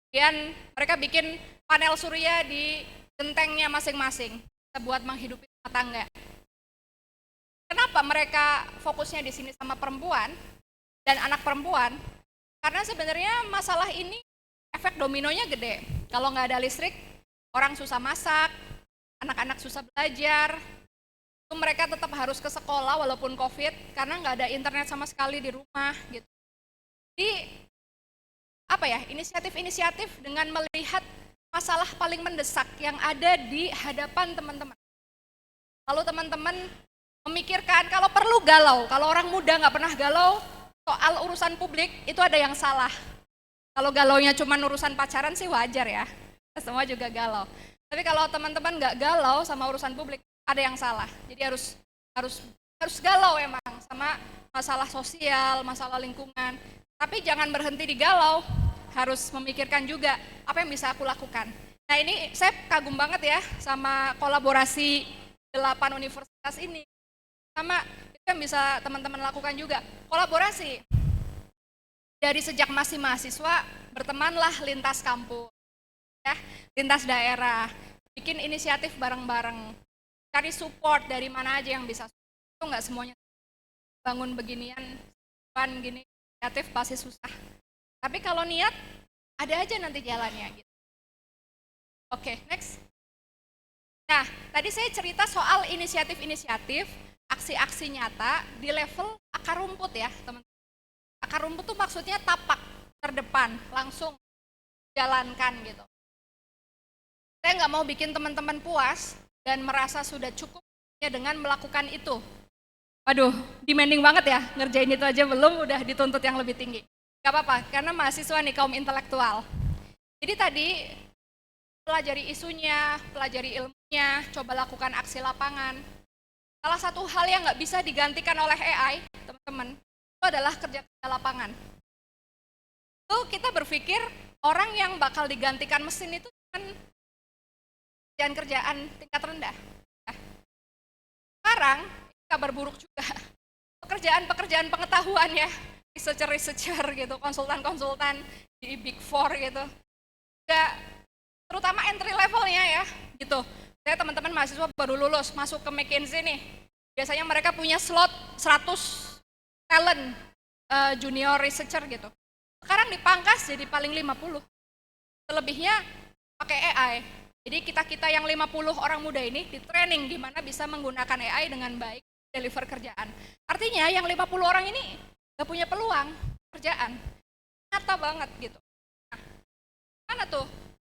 Kemudian mereka bikin panel surya di gentengnya masing-masing buat menghidupi rumah tangga. Kenapa mereka fokusnya di sini sama perempuan dan anak perempuan? Karena sebenarnya masalah ini efek dominonya gede. Kalau nggak ada listrik, orang susah masak, anak-anak susah belajar. Mereka tetap harus ke sekolah walaupun COVID karena nggak ada internet sama sekali di rumah gitu. Jadi apa ya, inisiatif-inisiatif dengan melihat masalah paling mendesak yang ada di hadapan teman-teman. Lalu teman-teman memikirkan kalau perlu galau, kalau orang muda nggak pernah galau soal urusan publik itu ada yang salah. Kalau galaunya cuma urusan pacaran sih wajar ya, semua juga galau. Tapi kalau teman-teman nggak galau sama urusan publik ada yang salah. Jadi harus galau emang sama masalah sosial, masalah lingkungan. Tapi jangan berhenti di galau, harus memikirkan juga apa yang bisa aku lakukan. Nah ini saya kagum banget ya sama kolaborasi 8 universitas ini. Sama itu yang bisa teman-teman lakukan juga, kolaborasi. Dari sejak masih mahasiswa, bertemanlah lintas kampus, ya, lintas daerah, bikin inisiatif bareng-bareng, cari support dari mana aja yang bisa. Itu nggak semuanya. bangun beginian, gini, kreatif pasti susah. Tapi kalau niat, ada aja nanti jalannya gitu. Oke, next. Nah, tadi saya cerita soal inisiatif-inisiatif, aksi-aksi nyata di level akar rumput ya, teman-teman. Akar rumput tuh maksudnya tapak terdepan, langsung jalankan gitu. Saya nggak mau bikin teman-teman puas dan merasa sudah cukup ya dengan melakukan itu. Waduh, demanding banget ya, ngerjain itu aja belum, udah dituntut yang lebih tinggi. Gak apa-apa, karena mahasiswa nih kaum intelektual. Jadi tadi, pelajari isunya, pelajari ilmunya, coba lakukan aksi lapangan. Salah satu hal yang nggak bisa digantikan oleh AI, teman-teman, itu adalah kerja lapangan. Itu kita berpikir orang yang bakal digantikan mesin itu kan kerjaan tingkat rendah. Nah, sekarang kabar buruk juga. Pekerjaan-pekerjaan pengetahuan ya, researcher gitu, konsultan-konsultan di Big Four gitu. Juga terutama entry levelnya ya, gitu. Saya teman-teman mahasiswa baru lulus, masuk ke McKinsey nih. Biasanya mereka punya slot 100 talent junior researcher gitu. Sekarang dipangkas jadi paling 50. Selebihnya pakai AI. Jadi kita-kita yang 50 orang muda ini di training gimana bisa menggunakan AI dengan baik, deliver kerjaan. Artinya yang 50 orang ini gak punya peluang kerjaan. Nyata banget gitu. Nah, mana tuh?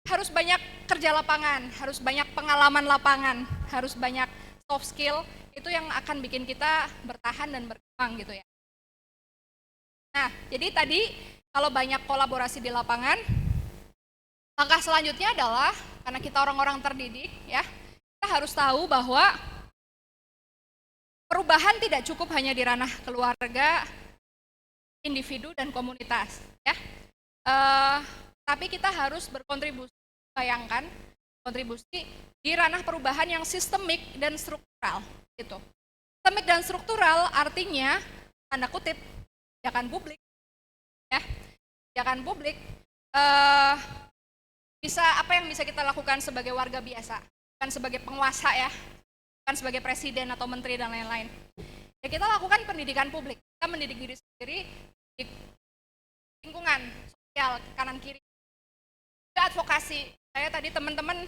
Harus banyak kerja lapangan, harus banyak pengalaman lapangan, harus banyak soft skill, itu yang akan bikin kita bertahan dan berkembang gitu ya. Nah, jadi tadi kalau banyak kolaborasi di lapangan, langkah selanjutnya adalah, karena kita orang-orang terdidik ya, kita harus tahu bahwa perubahan tidak cukup hanya di ranah keluarga, individu, dan komunitas ya. Tapi kita harus berkontribusi, bayangkan kontribusi di ranah perubahan yang sistemik dan struktural gitu. Sistemik dan struktural artinya tanda kutip kebijakan publik ya, kebijakan publik. Bisa apa yang bisa kita lakukan sebagai warga biasa, bukan sebagai penguasa ya, bukan sebagai presiden atau menteri dan lain-lain. Ya kita lakukan pendidikan publik, kita mendidik diri sendiri di lingkungan sosial kanan kiri. Juga advokasi. Saya tadi teman-teman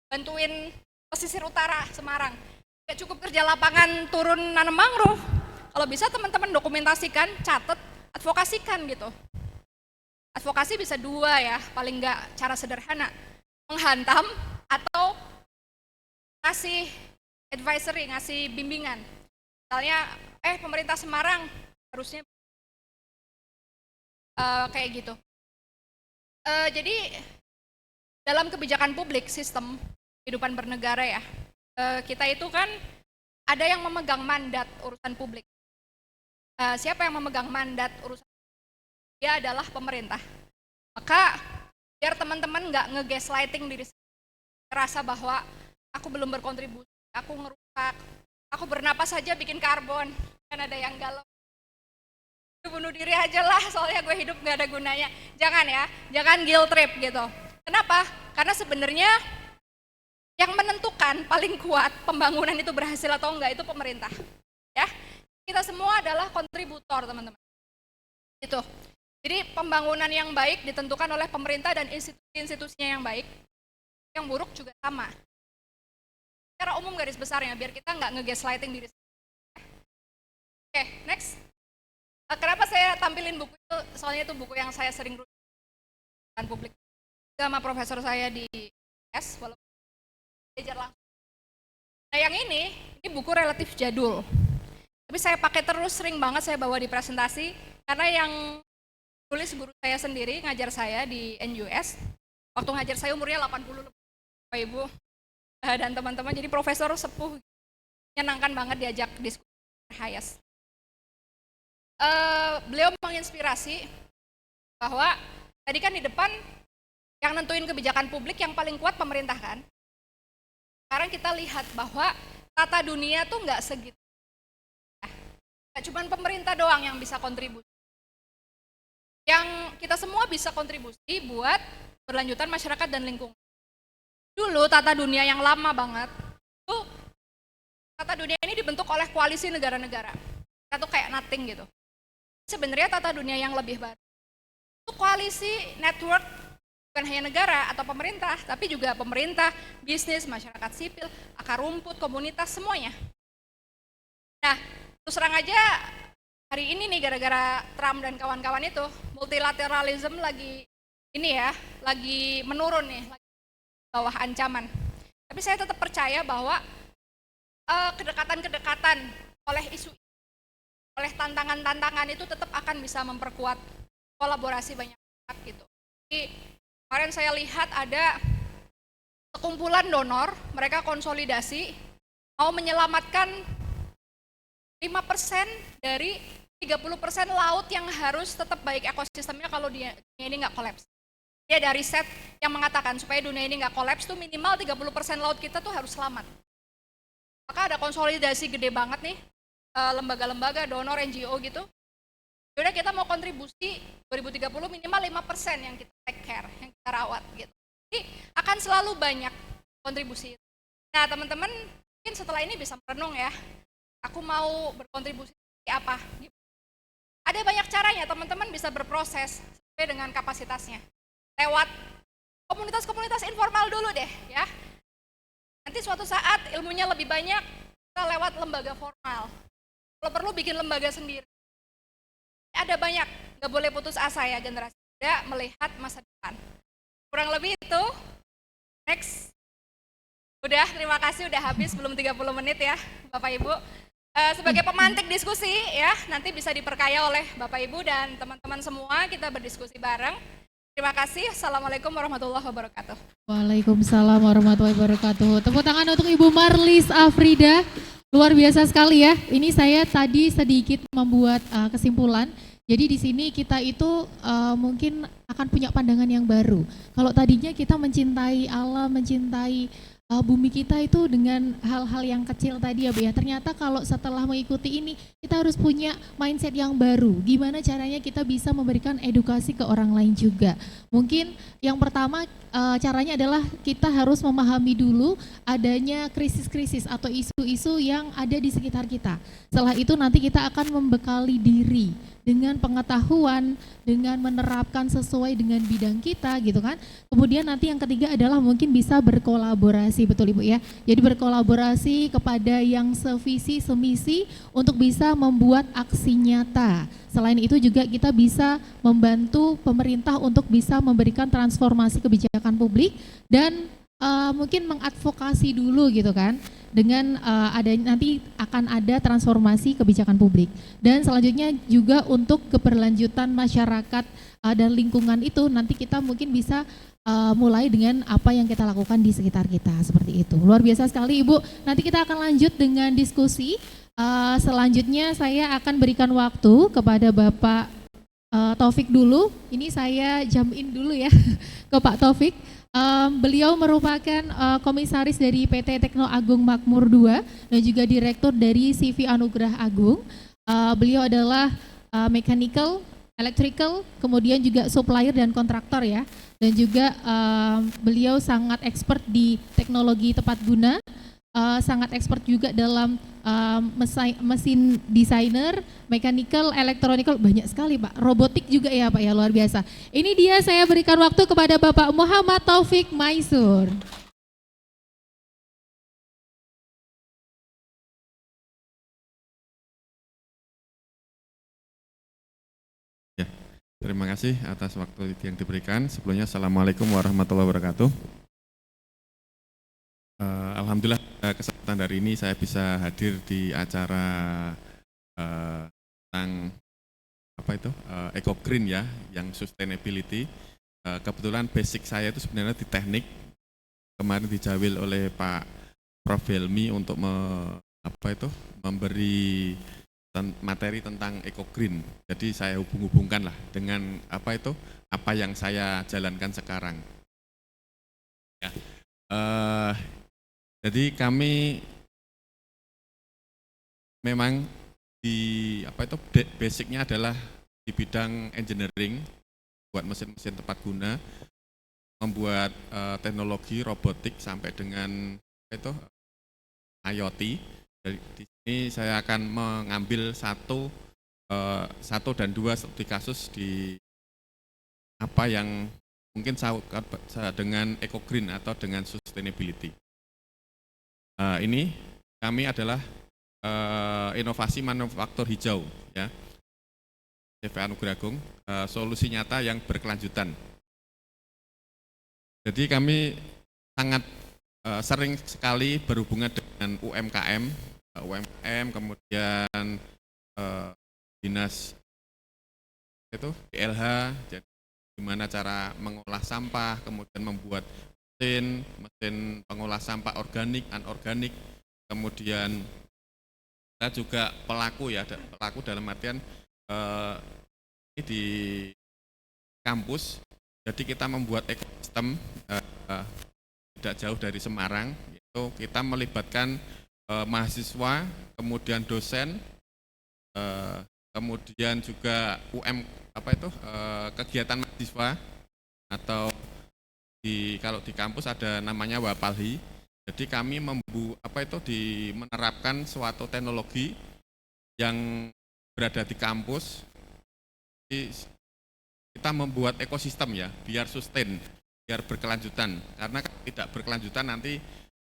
bantuin pesisir utara Semarang. Gak cukup kerja lapangan turun nanam mangrove. Kalau bisa teman-teman dokumentasikan, catat, advokasikan gitu. Advokasi bisa dua ya, paling nggak cara sederhana. Menghantam atau ngasih advisory, ngasih bimbingan. Misalnya, pemerintah Semarang harusnya kayak gitu. Jadi dalam kebijakan publik, sistem kehidupan bernegara ya, kita itu kan ada yang memegang mandat urusan publik. Siapa yang memegang mandat urusan? Dia adalah pemerintah. Maka biar teman-teman nggak nge-gaslighting diri sendiri, merasa bahwa aku belum berkontribusi, aku ngerusak, aku bernapas saja bikin karbon, kan ada yang galau. Bunuh diri aja lah, soalnya gue hidup nggak ada gunanya. Jangan ya, jangan guilt trip gitu. Kenapa? Karena sebenarnya yang menentukan paling kuat pembangunan itu berhasil atau enggak itu pemerintah. Ya, kita semua adalah kontributor teman-teman. Itu. Jadi pembangunan yang baik ditentukan oleh pemerintah dan institusi-institusinya yang baik. Yang buruk juga sama. Secara umum garis besarnya, biar kita nggak nge-gaslighting diri sendiri. Oke, next. Kenapa saya tampilin buku itu? Soalnya itu buku yang saya sering rujukan publik sama profesor saya di S, walaupun belajar langsung. Nah yang ini buku relatif jadul. Tapi saya pakai terus, sering banget saya bawa di presentasi, karena yang tulis guru saya sendiri, ngajar saya di NUS. Waktu ngajar saya umurnya 80 lebih, Bapak Ibu dan teman-teman, jadi profesor sepuh, menyenangkan banget diajak diskusi Hayas. Beliau menginspirasi bahwa tadi kan di depan yang nentuin kebijakan publik yang paling kuat pemerintah kan. Sekarang kita lihat bahwa tata dunia tuh nggak segitu. Nggak cuma pemerintah doang yang bisa kontribusi. Yang kita semua bisa kontribusi buat berlanjutan masyarakat dan lingkungan. Dulu tata dunia yang lama banget, tuh tata dunia ini dibentuk oleh koalisi negara-negara. kita tuh kayak nothing gitu. Sebenarnya tata dunia yang lebih baru itu koalisi network, bukan hanya negara atau pemerintah, tapi juga pemerintah, bisnis, masyarakat sipil, akar rumput, komunitas, semuanya. Nah, terus terang aja hari ini nih gara-gara Trump dan kawan-kawan itu, multilateralism lagi lagi menurun nih, lagi bawah ancaman. Tapi saya tetap percaya bahwa kedekatan-kedekatan oleh isu, oleh tantangan-tantangan itu tetap akan bisa memperkuat kolaborasi banyak pihak gitu. Jadi kemarin saya lihat ada sekumpulan donor, mereka konsolidasi mau menyelamatkan 5% dari 30% laut yang harus tetap baik ekosistemnya kalau dunia ini nggak kolaps. Dia ada riset yang mengatakan supaya dunia ini nggak kolaps tuh minimal 30% laut kita tuh harus selamat. Maka ada konsolidasi gede banget nih, lembaga-lembaga, donor, NGO gitu. Yaudah kita mau kontribusi 2030 minimal 5% yang kita take care, yang kita rawat gitu. Jadi akan selalu banyak kontribusi. Nah teman-teman mungkin setelah ini bisa merenung ya, aku mau berkontribusi seperti apa. Ada banyak caranya, teman-teman bisa berproses sesuai dengan kapasitasnya. Lewat komunitas-komunitas informal dulu deh ya. Nanti suatu saat ilmunya lebih banyak, kita lewat lembaga formal. Kalau perlu bikin lembaga sendiri. Ada banyak, nggak boleh putus asa ya generasi muda melihat masa depan. Kurang lebih itu. Next. Udah, terima kasih udah habis belum 30 menit ya Bapak Ibu. Sebagai pemantik diskusi ya, nanti bisa diperkaya oleh Bapak Ibu dan teman-teman semua, kita berdiskusi bareng. Terima kasih. Assalamualaikum warahmatullahi wabarakatuh. Waalaikumsalam warahmatullahi wabarakatuh. Tepuk tangan untuk Ibu Marlis Afrida. Luar biasa sekali ya. Ini saya tadi sedikit membuat kesimpulan. Jadi di sini kita itu mungkin akan punya pandangan yang baru. Kalau tadinya kita mencintai alam, mencintai bumi kita itu dengan hal-hal yang kecil tadi ya Bu ya. Ternyata kalau setelah mengikuti ini kita harus punya mindset yang baru. Gimana caranya kita bisa memberikan edukasi ke orang lain juga. Mungkin yang pertama caranya adalah kita harus memahami dulu adanya krisis-krisis atau isu-isu yang ada di sekitar kita. Setelah itu nanti kita akan membekali diri dengan pengetahuan, dengan menerapkan sesuai dengan bidang kita gitu kan. Kemudian nanti yang ketiga adalah mungkin bisa berkolaborasi, betul Ibu ya. Jadi berkolaborasi kepada yang sevisi, semisi untuk bisa membuat aksi nyata. Selain itu juga kita bisa membantu pemerintah untuk bisa memberikan transformasi kebijakan publik dan mungkin mengadvokasi dulu gitu kan, dengan ada nanti akan ada transformasi kebijakan publik. Dan selanjutnya juga untuk keberlanjutan masyarakat dan lingkungan itu nanti kita mungkin bisa mulai dengan apa yang kita lakukan di sekitar kita, seperti itu. Luar biasa sekali Ibu. Nanti kita akan lanjut dengan diskusi. Selanjutnya saya akan berikan waktu kepada Bapak Taufik dulu. Ini saya jam in dulu ya ke Pak Taufik. Beliau merupakan komisaris dari PT Tekno Agung Makmur II dan juga direktur dari CV Anugrah Agung. Beliau adalah mechanical, electrical, kemudian juga supplier dan kontraktor ya. Dan juga beliau sangat expert di teknologi tepat guna, sangat expert juga dalam mesin designer, mechanical, electronical, banyak sekali Pak. Robotik juga ya Pak ya, luar biasa. Ini dia, saya berikan waktu kepada Bapak Muhammad Taufik Maisur. Ya, terima kasih atas waktu yang diberikan. Sebelumnya Assalamualaikum warahmatullahi wabarakatuh. Alhamdulillah kesempatan hari ini saya bisa hadir di acara tentang Eco Green ya, yang sustainability. Kebetulan basic saya itu sebenarnya di teknik. Kemarin dijawil oleh Pak Prof Helmi untuk memberi materi tentang Eco Green. Jadi saya hubung-hubungkan lah dengan apa yang saya jalankan sekarang. Ya. Jadi kami memang basicnya adalah di bidang engineering, buat mesin-mesin tepat guna, membuat teknologi robotik sampai dengan IoT. Di sini saya akan mengambil satu dan dua studi kasus di apa yang mungkin dengan eco green atau dengan sustainability. Ini kami adalah inovasi manufaktur hijau, ya, CV Anugrah Agung, solusi nyata yang berkelanjutan. Jadi kami sangat sering sekali berhubungan dengan UMKM, kemudian dinas itu DLH, jadi gimana cara mengolah sampah, kemudian membuat mesin pengolah sampah organik, anorganik, kemudian kita juga pelaku dalam artian ini di kampus, jadi kita membuat ekosistem tidak jauh dari Semarang, yaitu kita melibatkan mahasiswa, kemudian dosen, kemudian juga kegiatan mahasiswa atau kalau di kampus ada namanya Wapalhi. Jadi kami menerapkan suatu teknologi yang berada di kampus. Jadi kita membuat ekosistem, ya, biar sustain, biar berkelanjutan. Karena kalau tidak berkelanjutan nanti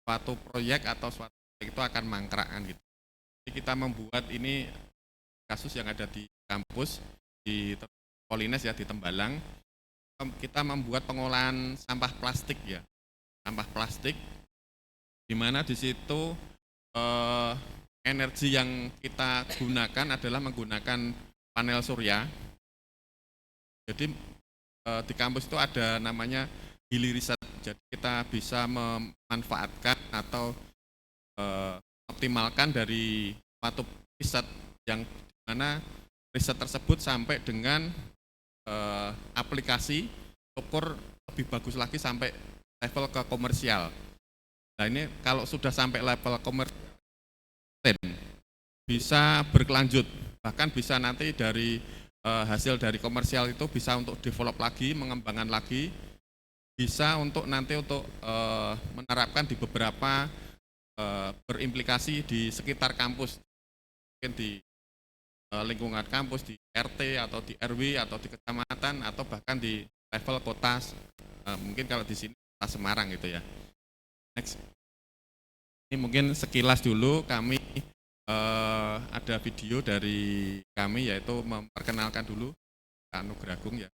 suatu proyek atau suatu proyek itu akan mangkrak kan gitu. Jadi kita membuat ini kasus yang ada di kampus di Polines, ya, di Tembalang. Kita membuat pengolahan sampah plastik, ya, sampah plastik, di mana di situ energi yang kita gunakan adalah menggunakan panel surya. Jadi di kampus itu ada namanya Hili Riset, jadi kita bisa memanfaatkan atau optimalkan dari suatu riset yang dimana riset tersebut sampai dengan aplikasi ukur lebih bagus lagi sampai level ke komersial. Nah ini kalau sudah sampai level komersial bisa berkelanjut, bahkan bisa nanti dari hasil dari komersial itu bisa untuk develop lagi, mengembangkan lagi, bisa untuk nanti untuk menerapkan di beberapa berimplikasi di sekitar kampus, mungkin di lingkungan kampus, di RT atau di RW atau di kecamatan atau bahkan di level kota, mungkin kalau di sini kota Semarang gitu, ya. Next. Ini mungkin sekilas dulu kami ada video dari kami, yaitu memperkenalkan dulu Anugrah Agung, ya.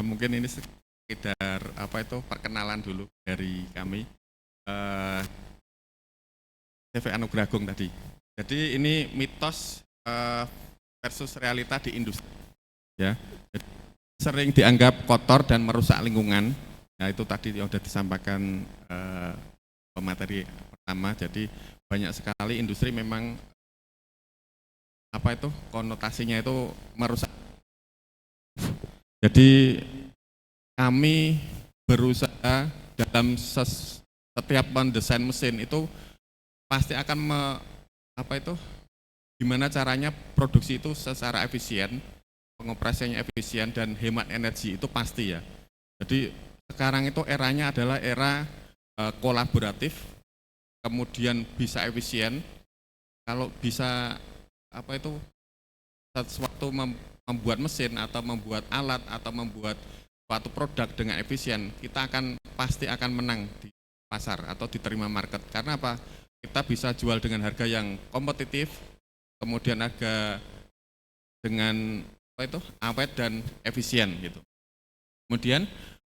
Mungkin ini sekedar perkenalan dulu dari kami, CV Anugrah Agung tadi. Jadi ini mitos versus realita di industri, ya. Jadi, sering dianggap kotor dan merusak lingkungan. Nah itu tadi yang sudah disampaikan pemateri pertama. Jadi banyak sekali industri memang konotasinya itu merusak. Jadi kami berusaha dalam setiap mendesain mesin itu pasti akan gimana caranya produksi itu secara efisien, pengoperasiannya efisien dan hemat energi itu pasti ya. Jadi sekarang itu eranya adalah era kolaboratif, kemudian bisa efisien. Kalau bisa sesuatu membuat mesin atau membuat alat atau membuat suatu produk dengan efisien, kita pasti akan menang di pasar atau diterima market. Karena apa? Kita bisa jual dengan harga yang kompetitif, kemudian harga dengan awet dan efisien gitu. Kemudian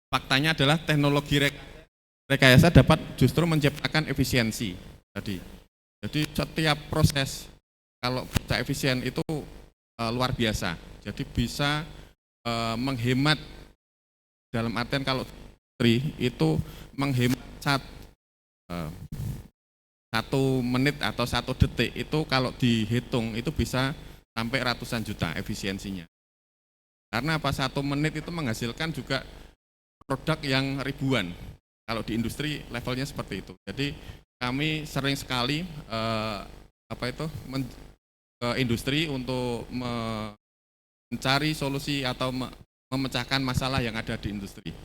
faktanya adalah teknologi rekayasa dapat justru menciptakan efisiensi tadi. Jadi setiap proses kalau bisa efisien itu luar biasa. Jadi bisa menghemat, dalam artian kalau itu menghemat 1 menit atau 1 detik itu kalau dihitung itu bisa sampai ratusan juta efisiensinya. Karena apa? 1 menit itu menghasilkan juga produk yang ribuan. Kalau di industri levelnya seperti itu. Jadi kami sering sekali ke industri untuk mencari solusi atau memecahkan masalah yang ada di industri.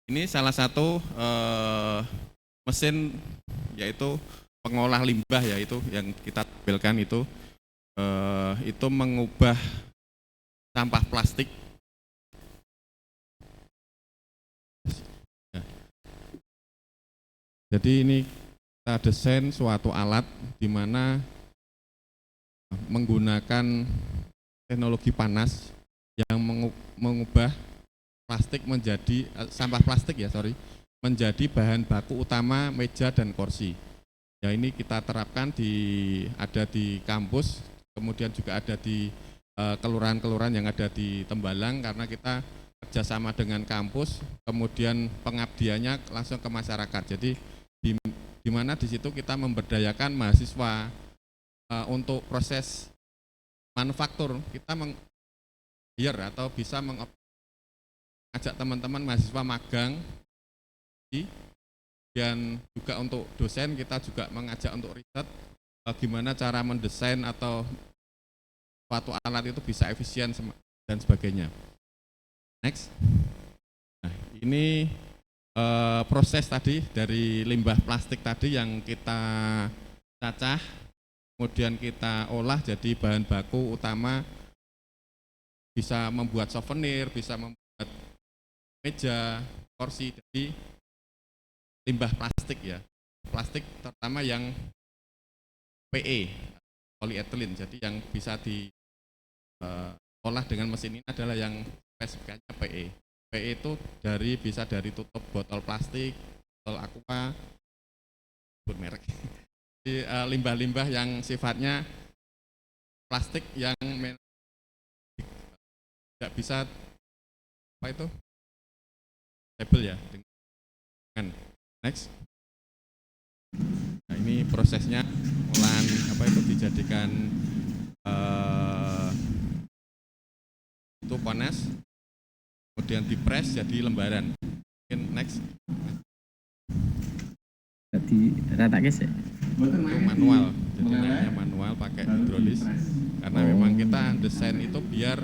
Ini salah satu mesin yaitu pengolah limbah, yaitu yang kita tampilkan itu mengubah sampah plastik. Jadi ini kita desain suatu alat di mana menggunakan teknologi panas yang mengubah plastik menjadi sampah plastik menjadi bahan baku utama meja dan kursi. Ya, ini kita terapkan ada di kampus, kemudian juga ada di kelurahan-kelurahan yang ada di Tembalang, karena kita kerjasama dengan kampus, kemudian pengabdiannya langsung ke masyarakat. Jadi di mana di situ kita memberdayakan mahasiswa untuk proses manufaktur. Kita atau bisa mengajak teman-teman mahasiswa magang, dan juga untuk dosen kita juga mengajak untuk riset bagaimana cara mendesain atau suatu alat itu bisa efisien dan sebagainya. Next. Nah, ini proses tadi dari limbah plastik tadi yang kita cacah, kemudian kita olah jadi bahan baku utama, bisa membuat souvenir, bisa membuat meja, kursi. Jadi limbah plastik ya, plastik terutama yang PE, polyethylene. Jadi yang bisa diolah dengan mesin ini adalah yang spesifikasinya PE. PE itu bisa dari tutup botol plastik, botol aqua, sebut merek. Jadi limbah-limbah yang sifatnya plastik yang tidak bisa stable ya. Next. Nah, ini prosesnya olahan dijadikan itu panas, kemudian dipres jadi lembaran. Next. Jadi rata guys ya. Itu manual, jadi hanya manual pakai hidrolis, karena memang kita desain itu biar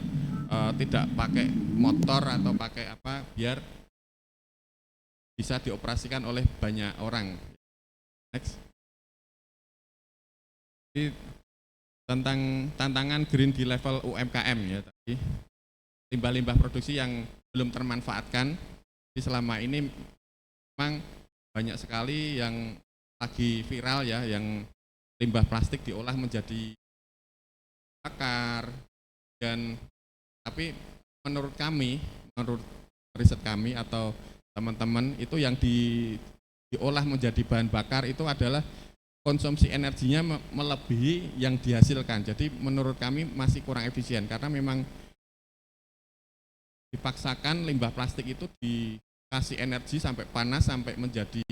tidak pakai motor atau pakai biar bisa dioperasikan oleh banyak orang. Next. Ini tentang tantangan green di level UMKM ya tadi. Limbah-limbah produksi yang belum termanfaatkan. Jadi selama ini memang banyak sekali yang lagi viral ya, yang limbah plastik diolah menjadi bakar, dan tapi menurut riset kami atau teman-teman itu yang diolah menjadi bahan bakar itu adalah konsumsi energinya melebihi yang dihasilkan. Jadi menurut kami masih kurang efisien, karena memang dipaksakan limbah plastik itu dikasih energi sampai panas, sampai menjadi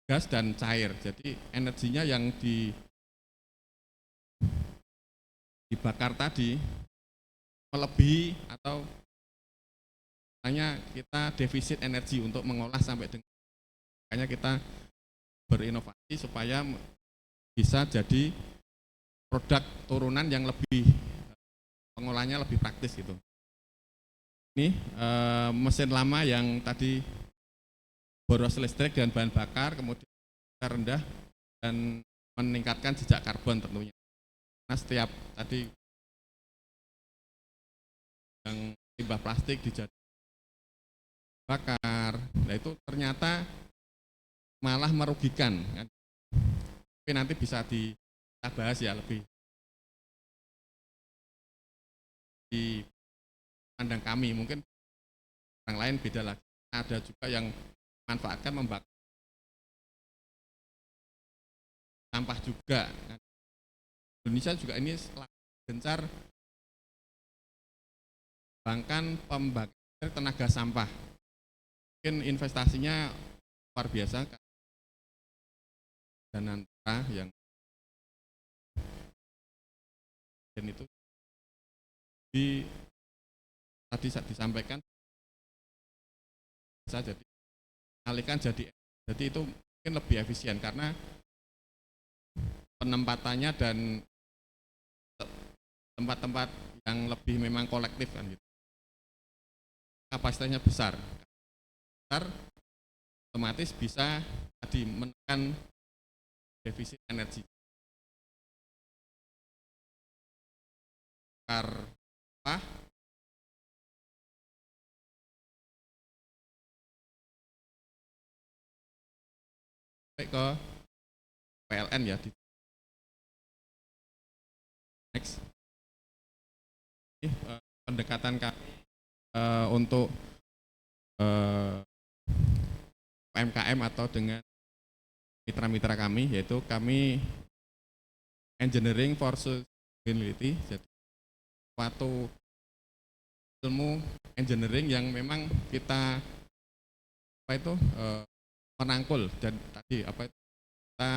gas dan cair. Jadi energinya yang dibakar tadi melebihi, atau hanya kita defisit energi untuk mengolah sampai dengan, makanya kita berinovasi supaya bisa jadi produk turunan yang lebih pengolahannya lebih praktis gitu. Ini mesin lama yang tadi boros listrik dan bahan bakar, kemudian rendah dan meningkatkan jejak karbon tentunya. Nah, setiap tadi yang limbah plastik dijadikan bakar, nah itu ternyata malah merugikan. Tapi nanti bisa kita bahas ya lebih di pandang kami, mungkin orang lain beda lagi. Ada juga yang manfaatkan membakar sampah juga. Indonesia juga ini gencar mengembangkan pembangkit tenaga sampah. Mungkin investasinya luar biasa dan antara yang dan itu tadi disampaikan bisa jadi alihkan jadi itu mungkin lebih efisien karena penempatannya dan tempat-tempat yang lebih memang kolektif kan gitu. Kapasitasnya besar, otomatis bisa tadi menekan defisit energi. Apa? Ke PLN ya. Next. Pendekatan kami untuk UMKM atau dengan mitra-mitra kami, yaitu kami engineering for sustainability, jadi suatu ilmu engineering yang memang kita merangkul dan tadi kita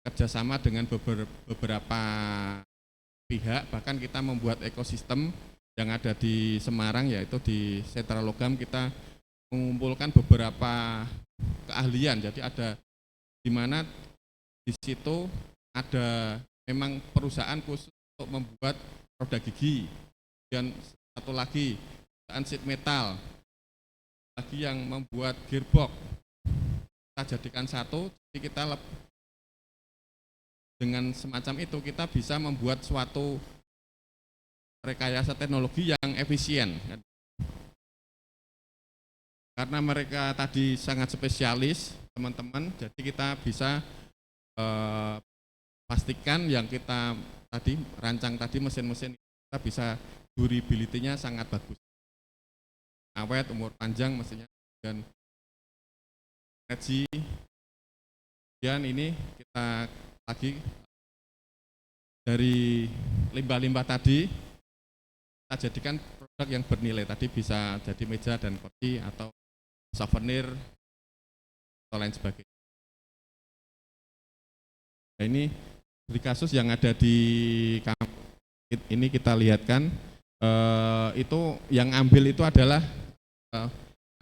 kerjasama dengan beberapa pihak, bahkan kita membuat ekosistem yang ada di Semarang, yaitu di Sentra Logam kita mengumpulkan beberapa keahlian. Jadi ada di mana di situ ada memang perusahaan khusus untuk membuat roda gigi, dan satu lagi perusahaan sheet metal, lagi yang membuat gearbox. Kita jadikan satu, jadi kita dengan semacam itu kita bisa membuat suatu rekayasa teknologi yang efisien. Karena mereka tadi sangat spesialis, teman-teman, jadi kita bisa pastikan yang kita tadi rancang tadi mesin-mesin kita bisa durability-nya sangat bagus. Awet, umur panjang mesinnya, dan energi. Dan ini kita lagi dari limbah-limbah tadi kita jadikan produk yang bernilai, tadi bisa jadi meja dan kursi atau souvenir atau lain sebagainya. Nah, ini dari kasus yang ada di ini kita lihatkan itu yang ambil itu adalah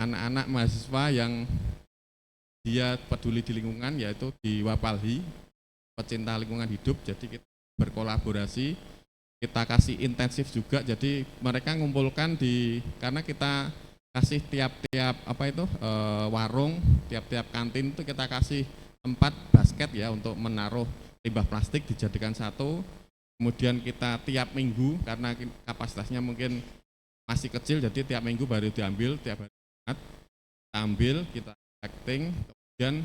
anak-anak mahasiswa yang dia peduli di lingkungan, yaitu di Wapalhi, pecinta lingkungan hidup. Jadi kita berkolaborasi, kita kasih intensif juga. Jadi mereka ngumpulkan karena kita kasih tiap-tiap warung, tiap-tiap kantin itu kita kasih tempat basket ya untuk menaruh limbah plastik, dijadikan satu. Kemudian kita tiap minggu, karena kapasitasnya mungkin masih kecil, jadi tiap minggu baru diambil, tiap hari kita ambil, kita collecting, kemudian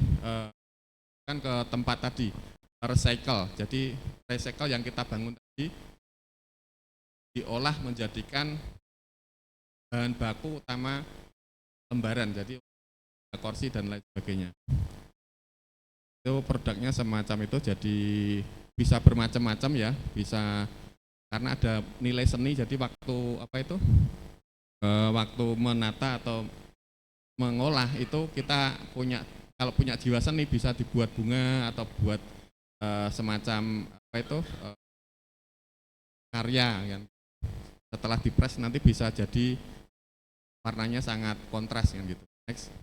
kan ke tempat tadi recycle. Jadi recycle yang kita bangun tadi diolah menjadikan bahan baku utama lembaran, jadi kursi dan lain sebagainya. Itu produknya semacam itu, jadi bisa bermacam-macam ya, bisa karena ada nilai seni. Jadi waktu menata atau mengolah itu kita kalau punya jiwa seni, bisa dibuat bunga atau buat semacam karya kan. Setelah dipres nanti bisa jadi warnanya sangat kontras kan gitu. Next.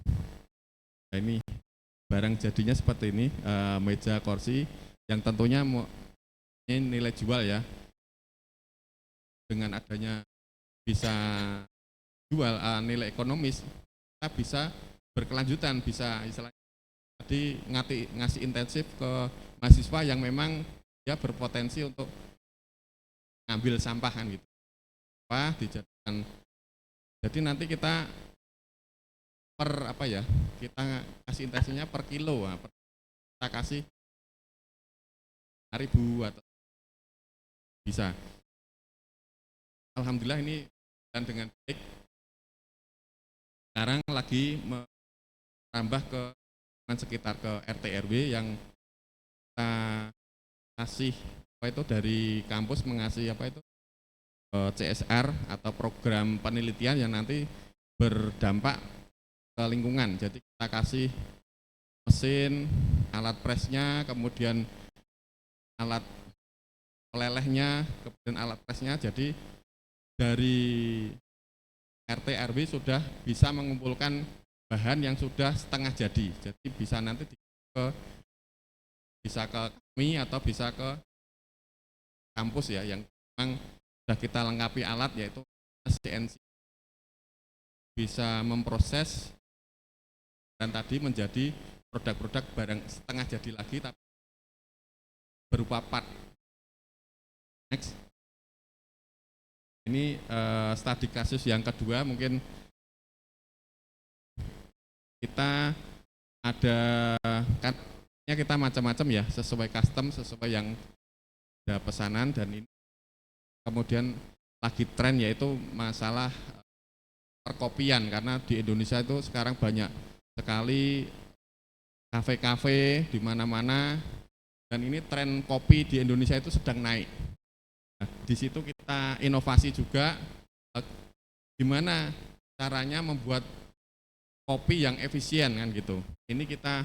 Nah, ini barang jadinya seperti ini, meja, kursi, yang tentunya ini nilai jual ya. Dengan adanya bisa jual nilai ekonomis, kita bisa berkelanjutan, bisa istilahnya tadi ngasih intensif ke mahasiswa yang memang dia berpotensi untuk ngambil sampah kan gitu. Dijadikan, jadi nanti kita kita kasih intensinya per kilo, kita kasih 5.000 atau bisa. Alhamdulillah ini dan dengan baik. Sekarang lagi merambah ke sekitar ke RT RW yang kita kasih dari kampus mengasih CSR atau program penelitian yang nanti berdampak ke lingkungan. Jadi kita kasih mesin, alat presnya, kemudian alat pelelehnya, kemudian alat presnya. Jadi dari RT RW sudah bisa mengumpulkan bahan yang sudah setengah jadi. Jadi bisa nanti bisa ke kami atau bisa ke kampus ya, yang memang sudah kita lengkapi alat yaitu CNC, bisa memproses dan tadi menjadi produk-produk barang setengah jadi lagi tapi berupa part. Next. Ini studi kasus yang kedua, mungkin kita ada katanya kita macam-macam ya, sesuai custom, sesuai yang ada pesanan, dan ini kemudian lagi tren yaitu masalah perkopian, karena di Indonesia itu sekarang banyak sekali kafe-kafe di mana-mana, dan ini tren kopi di Indonesia itu sedang naik. Nah, di situ kita inovasi juga gimana caranya membuat kopi yang efisien kan gitu. Ini kita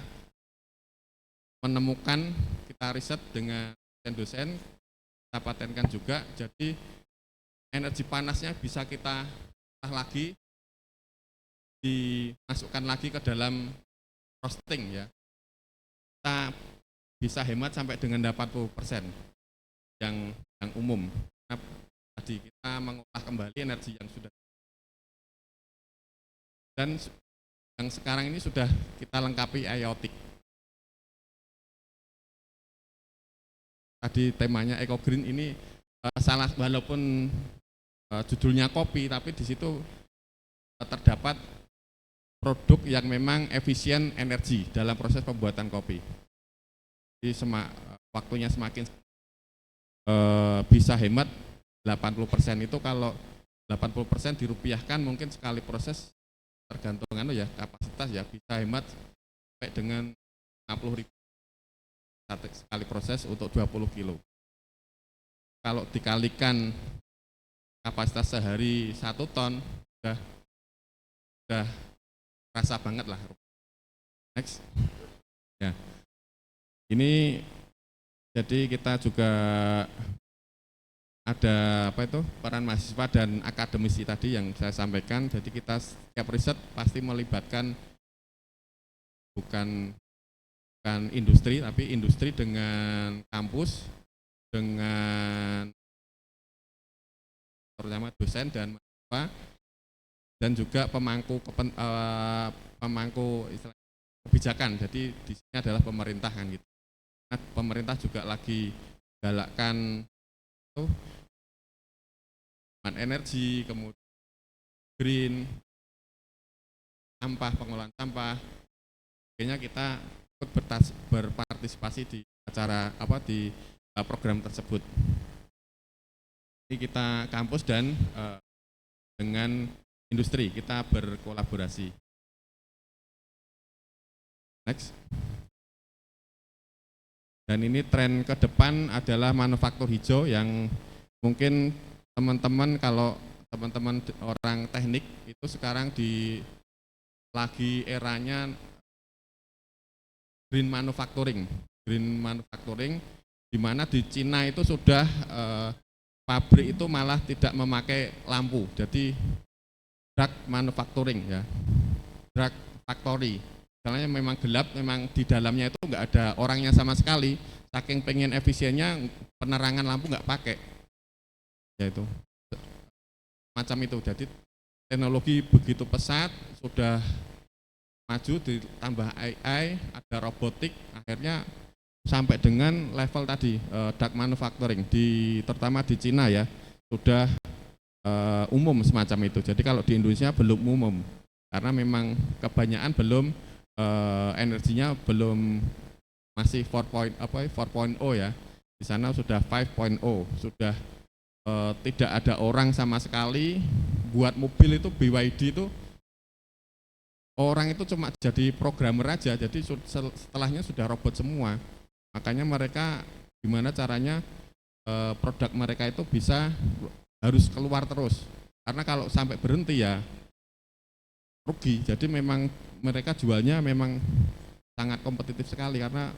menemukan, kita riset dengan dosen, kita patenkan juga. Jadi energi panasnya bisa kita olah lagi, dimasukkan lagi ke dalam roasting ya. Kita bisa hemat sampai dengan 80% yang umum. Nah, tadi kita mengolah kembali energi yang sudah, dan yang sekarang ini sudah kita lengkapi aiotik. Tadi temanya Eco Green ini salah, walaupun judulnya kopi, tapi di situ terdapat produk yang memang efisien energi dalam proses pembuatan kopi. Jadi waktunya semakin bisa hemat 80%. Itu kalau 80% dirupiahkan mungkin sekali proses, tergantung kapasitas ya, bisa hemat sampai dengan 50.000 sekali proses untuk 20 kilo. Kalau dikalikan kapasitas sehari 1 ton, sudah rasa banget lah. Next. Ya. Ini jadi kita juga ada peran mahasiswa dan akademisi tadi yang saya sampaikan. Jadi kita setiap riset pasti melibatkan bukan industri, tapi industri dengan kampus, dengan terutama dosen dan mahasiswa, dan juga pemangku kebijakan. Jadi di sini adalah pemerintahan gitu. Nah, pemerintah juga lagi galakkan energi, kemudian green, sampah, pengolahan sampah. Kayaknya kita ikut berpartisipasi di acara di program tersebut. Jadi kita kampus dan dengan industri kita berkolaborasi. Next. Dan ini tren ke depan adalah manufaktur hijau, yang mungkin teman-teman, kalau teman-teman orang teknik itu sekarang lagi eranya green manufacturing, di mana di Cina itu sudah pabrik itu malah tidak memakai lampu, jadi drug manufacturing ya, drug factory, misalnya memang gelap, memang di dalamnya itu nggak ada orangnya sama sekali, saking pengen efisiennya penerangan lampu nggak pakai, ya itu macam itu. Jadi teknologi begitu pesat, sudah maju, ditambah AI, ada robotik, akhirnya sampai dengan level tadi dark manufacturing, terutama di Cina ya, sudah umum semacam itu. Jadi kalau di Indonesia belum umum, karena memang kebanyakan belum energinya belum, masih 4.0 ya. Di sana sudah 5.0, sudah tidak ada orang sama sekali. Buat mobil itu BYD itu orang itu cuma jadi programmer aja, jadi setelahnya sudah robot semua. Makanya mereka gimana caranya produk mereka itu bisa harus keluar terus. Karena kalau sampai berhenti ya rugi. Jadi memang mereka jualnya memang sangat kompetitif sekali karena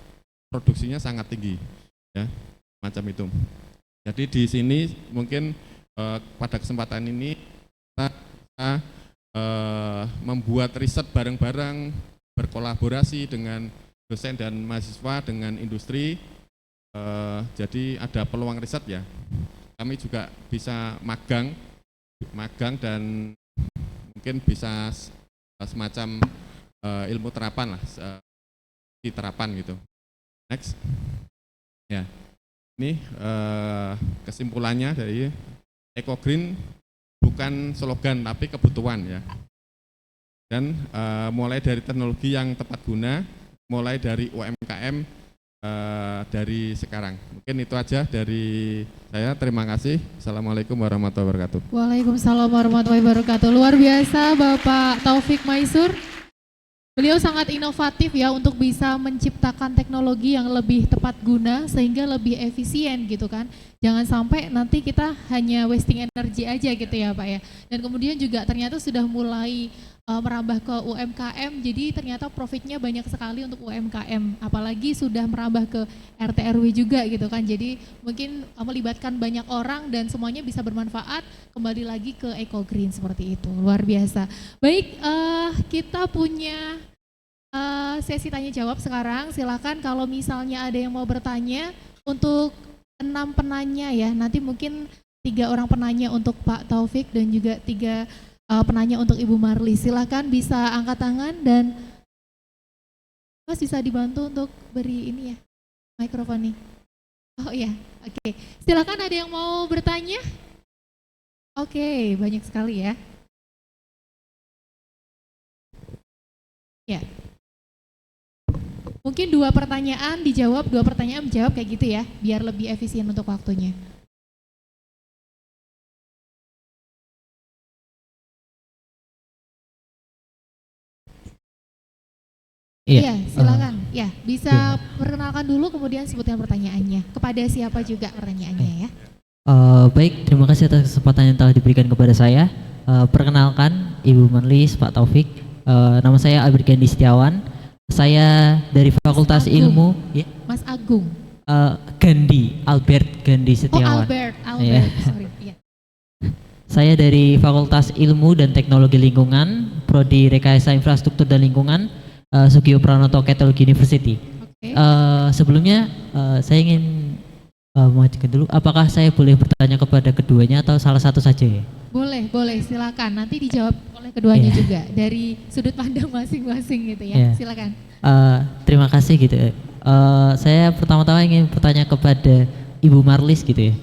produksinya sangat tinggi, ya, macam itu. Jadi di sini mungkin pada kesempatan ini kita membuat riset bareng-bareng, berkolaborasi dengan dosen dan mahasiswa, dengan industri. Jadi ada peluang riset ya. Kami juga bisa magang dan mungkin bisa semacam ilmu terapan lah, di terapan gitu. Next, ya, ini kesimpulannya dari EcoGreen bukan slogan tapi kebutuhan ya. Dan mulai dari teknologi yang tepat guna, mulai dari UMKM dari sekarang. Mungkin itu aja dari saya. Terima kasih. Assalamualaikum warahmatullahi wabarakatuh. Waalaikumsalam warahmatullahi wabarakatuh. Luar biasa Bapak Taufik Maisur. Beliau sangat inovatif ya untuk bisa menciptakan teknologi yang lebih tepat guna sehingga lebih efisien gitu kan. Jangan sampai nanti kita hanya wasting energy aja gitu ya Pak ya. Dan kemudian juga ternyata sudah mulai merambah ke UMKM, jadi ternyata profitnya banyak sekali untuk UMKM, apalagi sudah merambah ke RT RW juga gitu kan. Jadi mungkin melibatkan banyak orang dan semuanya bisa bermanfaat, kembali lagi ke EcoGreen seperti itu. Luar biasa. Baik, kita punya sesi tanya jawab sekarang. Silakan kalau misalnya ada yang mau bertanya untuk 6 penanya ya. Nanti mungkin 3 orang penanya untuk Pak Taufik dan juga 3 penanya untuk Ibu Marli. Silakan bisa angkat tangan dan Mas bisa dibantu untuk beri ini ya mikrofon nih. Oh iya, oke. Silakan, ada yang mau bertanya? Oke, banyak sekali ya. Ya. Mungkin 2 pertanyaan dijawab, 2 pertanyaan menjawab kayak gitu ya, biar lebih efisien untuk waktunya. Iya, silakan. Ya, bisa perkenalkan dulu kemudian sebutkan pertanyaannya. Kepada siapa juga pertanyaannya ya. Baik, terima kasih atas kesempatan yang telah diberikan kepada saya. Perkenalkan Ibu Marli, Pak Taufik. Nama saya Albert Gandhi Setiawan. Saya dari Fakultas Ilmu. Ya? Mas Agung. Gandhi, Albert Gandhi Setiawan. Oh, Albert, Ya. sorry. Ya. Saya dari Fakultas Ilmu dan Teknologi Lingkungan, Prodi Rekayasa Infrastruktur dan Lingkungan, Sugio Pranoto Catholic University. Okay. Sebelumnya saya ingin mengajukan dulu, apakah saya boleh bertanya kepada keduanya atau salah satu saja ya? Boleh, silakan. Nanti dijawab oleh keduanya juga dari sudut pandang masing-masing gitu ya. Silakan. Terima kasih gitu. Saya pertama-tama ingin bertanya kepada Ibu Marlis gitu ya.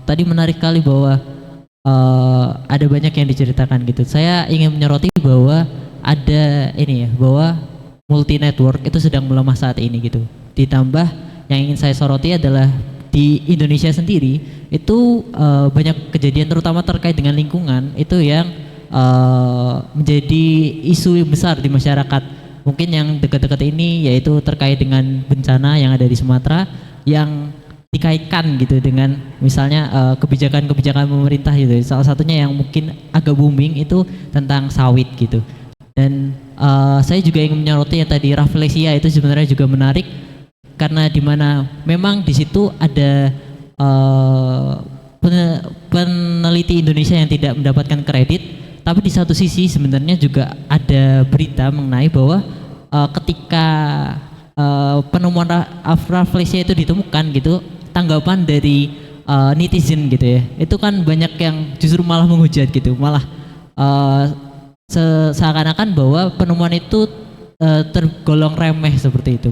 Tadi menarik kali bahwa ada banyak yang diceritakan gitu. Saya ingin menyoroti bahwa ada ini ya, bahwa multi network itu sedang melemah saat ini gitu. Ditambah yang ingin saya soroti adalah di Indonesia sendiri itu banyak kejadian terutama terkait dengan lingkungan itu yang menjadi isu besar di masyarakat. Mungkin yang dekat-dekat ini yaitu terkait dengan bencana yang ada di Sumatera yang dikaitkan gitu dengan misalnya kebijakan-kebijakan pemerintah gitu. Salah satunya yang mungkin agak booming itu tentang sawit gitu. Dan saya juga ingin menyoroti yang tadi Rafflesia itu sebenarnya juga menarik karena dimana memang di situ ada peneliti Indonesia yang tidak mendapatkan kredit, Tapi di satu sisi sebenarnya juga ada berita mengenai bahwa ketika penemuan afraflesia itu ditemukan gitu, tanggapan dari netizen gitu ya, itu kan banyak yang justru malah menghujat gitu, malah seakan-akan bahwa penemuan itu tergolong remeh seperti itu.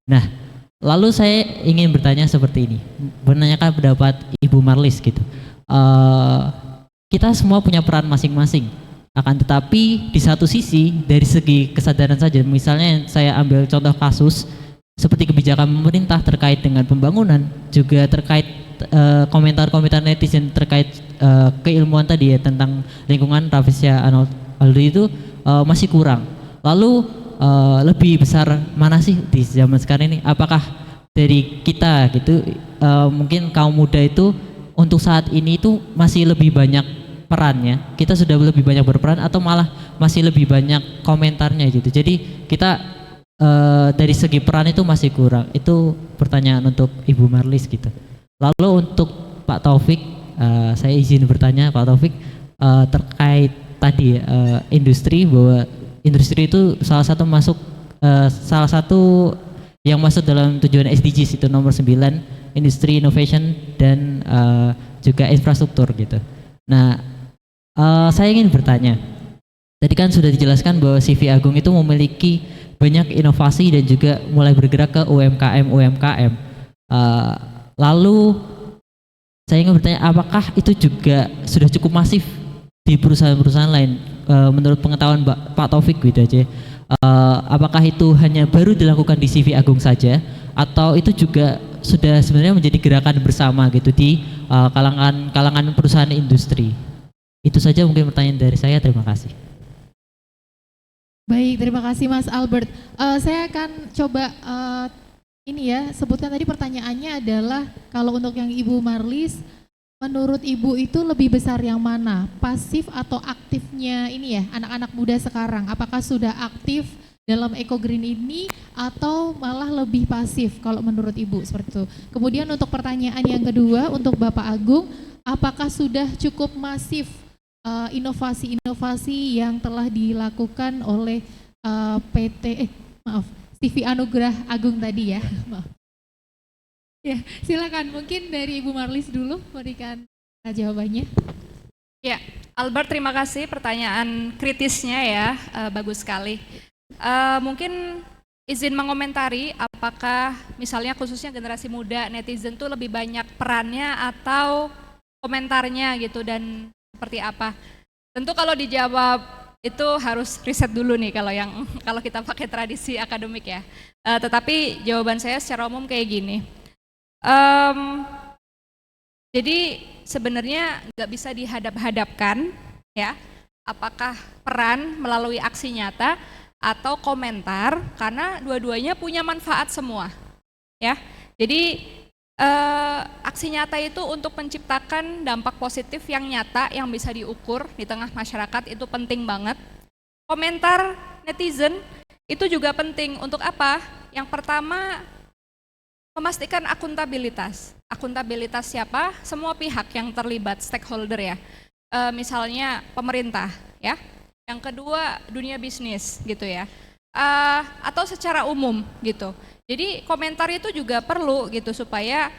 Nah, lalu saya ingin bertanya seperti ini, menanyakan pendapat Ibu Marlis gitu. Kita semua punya peran masing-masing, akan tetapi di satu sisi dari segi kesadaran saja, misalnya saya ambil contoh kasus seperti kebijakan pemerintah terkait dengan pembangunan, juga terkait komentar-komentar netizen terkait keilmuan tadi ya tentang lingkungan Rafflesia Arnoldi itu masih kurang. Lalu lebih besar mana sih di zaman sekarang ini? Apakah dari kita gitu, mungkin kaum muda itu untuk saat ini itu masih lebih banyak perannya, kita sudah lebih banyak berperan atau malah masih lebih banyak komentarnya gitu. Jadi kita dari segi peran itu masih kurang. Itu pertanyaan untuk Ibu Marlis gitu. Lalu untuk Pak Taufik, saya izin bertanya Pak Taufik terkait tadi industri, bahwa industri itu salah satu yang masuk dalam tujuan SDGs itu nomor 9, industri, innovation dan juga infrastruktur gitu. Nah, saya ingin bertanya, tadi kan sudah dijelaskan bahwa CV Agung itu memiliki banyak inovasi dan juga mulai bergerak ke UMKM. Lalu saya ingin bertanya, apakah itu juga sudah cukup masif di perusahaan-perusahaan lain? Menurut pengetahuan Pak Taufik gitu aja, apakah itu hanya baru dilakukan di CV Agung saja, atau itu juga sudah sebenarnya menjadi gerakan bersama gitu di kalangan perusahaan industri? Itu saja mungkin pertanyaan dari saya. Terima kasih. Baik, terima kasih Mas Albert. Saya akan coba ini ya, sebutkan tadi pertanyaannya adalah kalau untuk yang Ibu Marlis, menurut Ibu itu lebih besar yang mana? Pasif atau aktifnya ini ya, anak-anak muda sekarang? Apakah sudah aktif dalam Eco Green ini atau malah lebih pasif kalau menurut Ibu seperti itu? Kemudian untuk pertanyaan yang kedua untuk Bapak Agung, apakah sudah cukup masif inovasi-inovasi yang telah dilakukan oleh CV Anugrah Agung tadi ya? Maaf. Ya, silakan mungkin dari Ibu Marlis dulu berikan jawabannya. Ya, Albert, terima kasih pertanyaan kritisnya ya, bagus sekali. Mungkin izin mengomentari apakah misalnya khususnya generasi muda, netizen tuh lebih banyak perannya atau komentarnya gitu, dan seperti apa? Tentu kalau dijawab itu harus riset dulu nih kalau kita pakai tradisi akademik ya. Tetapi jawaban saya secara umum kayak gini. Jadi sebenarnya nggak bisa dihadap-hadapkan ya, apakah peran melalui aksi nyata atau komentar, karena dua-duanya punya manfaat semua ya. Jadi aksi nyata itu untuk menciptakan dampak positif yang nyata yang bisa diukur di tengah masyarakat, itu penting banget. Komentar netizen itu juga penting untuk apa? Yang pertama, memastikan akuntabilitas. Akuntabilitas siapa? Semua pihak yang terlibat, stakeholder ya. Misalnya pemerintah ya. Yang kedua, dunia bisnis gitu ya. Atau secara umum gitu. Jadi komentar itu juga perlu gitu supaya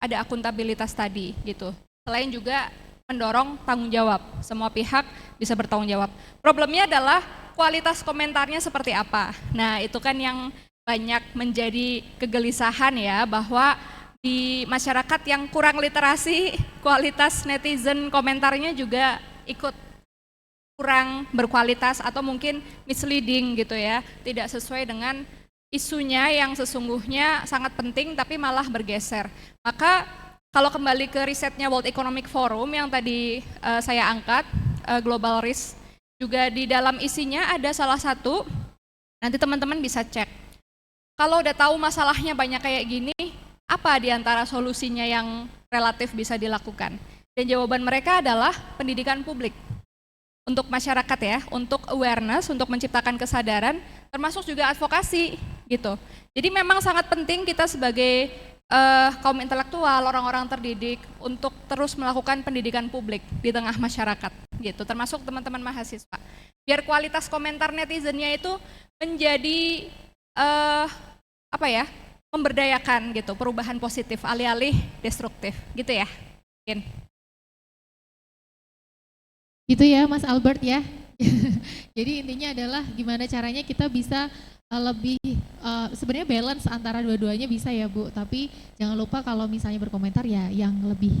ada akuntabilitas tadi gitu. Selain juga mendorong tanggung jawab, semua pihak bisa bertanggung jawab. Problemnya adalah kualitas komentarnya seperti apa. Nah, itu kan yang banyak menjadi kegelisahan ya, bahwa di masyarakat yang kurang literasi, kualitas netizen komentarnya juga ikut kurang berkualitas atau mungkin misleading gitu ya, tidak sesuai dengan isunya yang sesungguhnya sangat penting tapi malah bergeser. Maka kalau kembali ke risetnya World Economic Forum yang tadi saya angkat, Global Risk, juga di dalam isinya ada salah satu, nanti teman-teman bisa cek. Kalau udah tahu masalahnya banyak kayak gini, apa di antara solusinya yang relatif bisa dilakukan? Dan jawaban mereka adalah pendidikan publik. Untuk masyarakat ya, untuk awareness, untuk menciptakan kesadaran, termasuk juga advokasi gitu. Jadi memang sangat penting kita sebagai kaum intelektual, orang-orang terdidik untuk terus melakukan pendidikan publik di tengah masyarakat gitu, termasuk teman-teman mahasiswa. Biar kualitas komentar netizennya itu menjadi memberdayakan gitu, perubahan positif alih-alih destruktif gitu ya. Mungkin. Gitu ya Mas Albert ya. Jadi intinya adalah gimana caranya kita bisa lebih sebenarnya balance antara dua-duanya bisa ya Bu, tapi jangan lupa kalau misalnya berkomentar ya yang lebih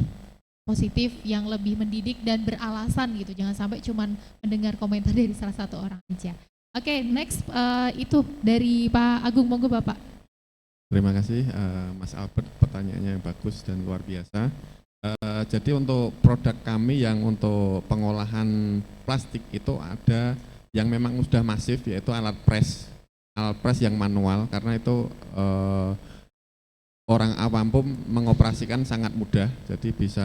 positif, yang lebih mendidik dan beralasan gitu, jangan sampai cuman mendengar komentar dari salah satu orang aja. Oke, next itu dari Pak Agung, monggo Bapak. Terima kasih Mas Albert, pertanyaannya bagus dan luar biasa. Jadi untuk produk kami yang untuk pengolahan plastik itu ada yang memang sudah masif, yaitu alat press yang manual, karena itu orang awam pun mengoperasikan sangat mudah, jadi bisa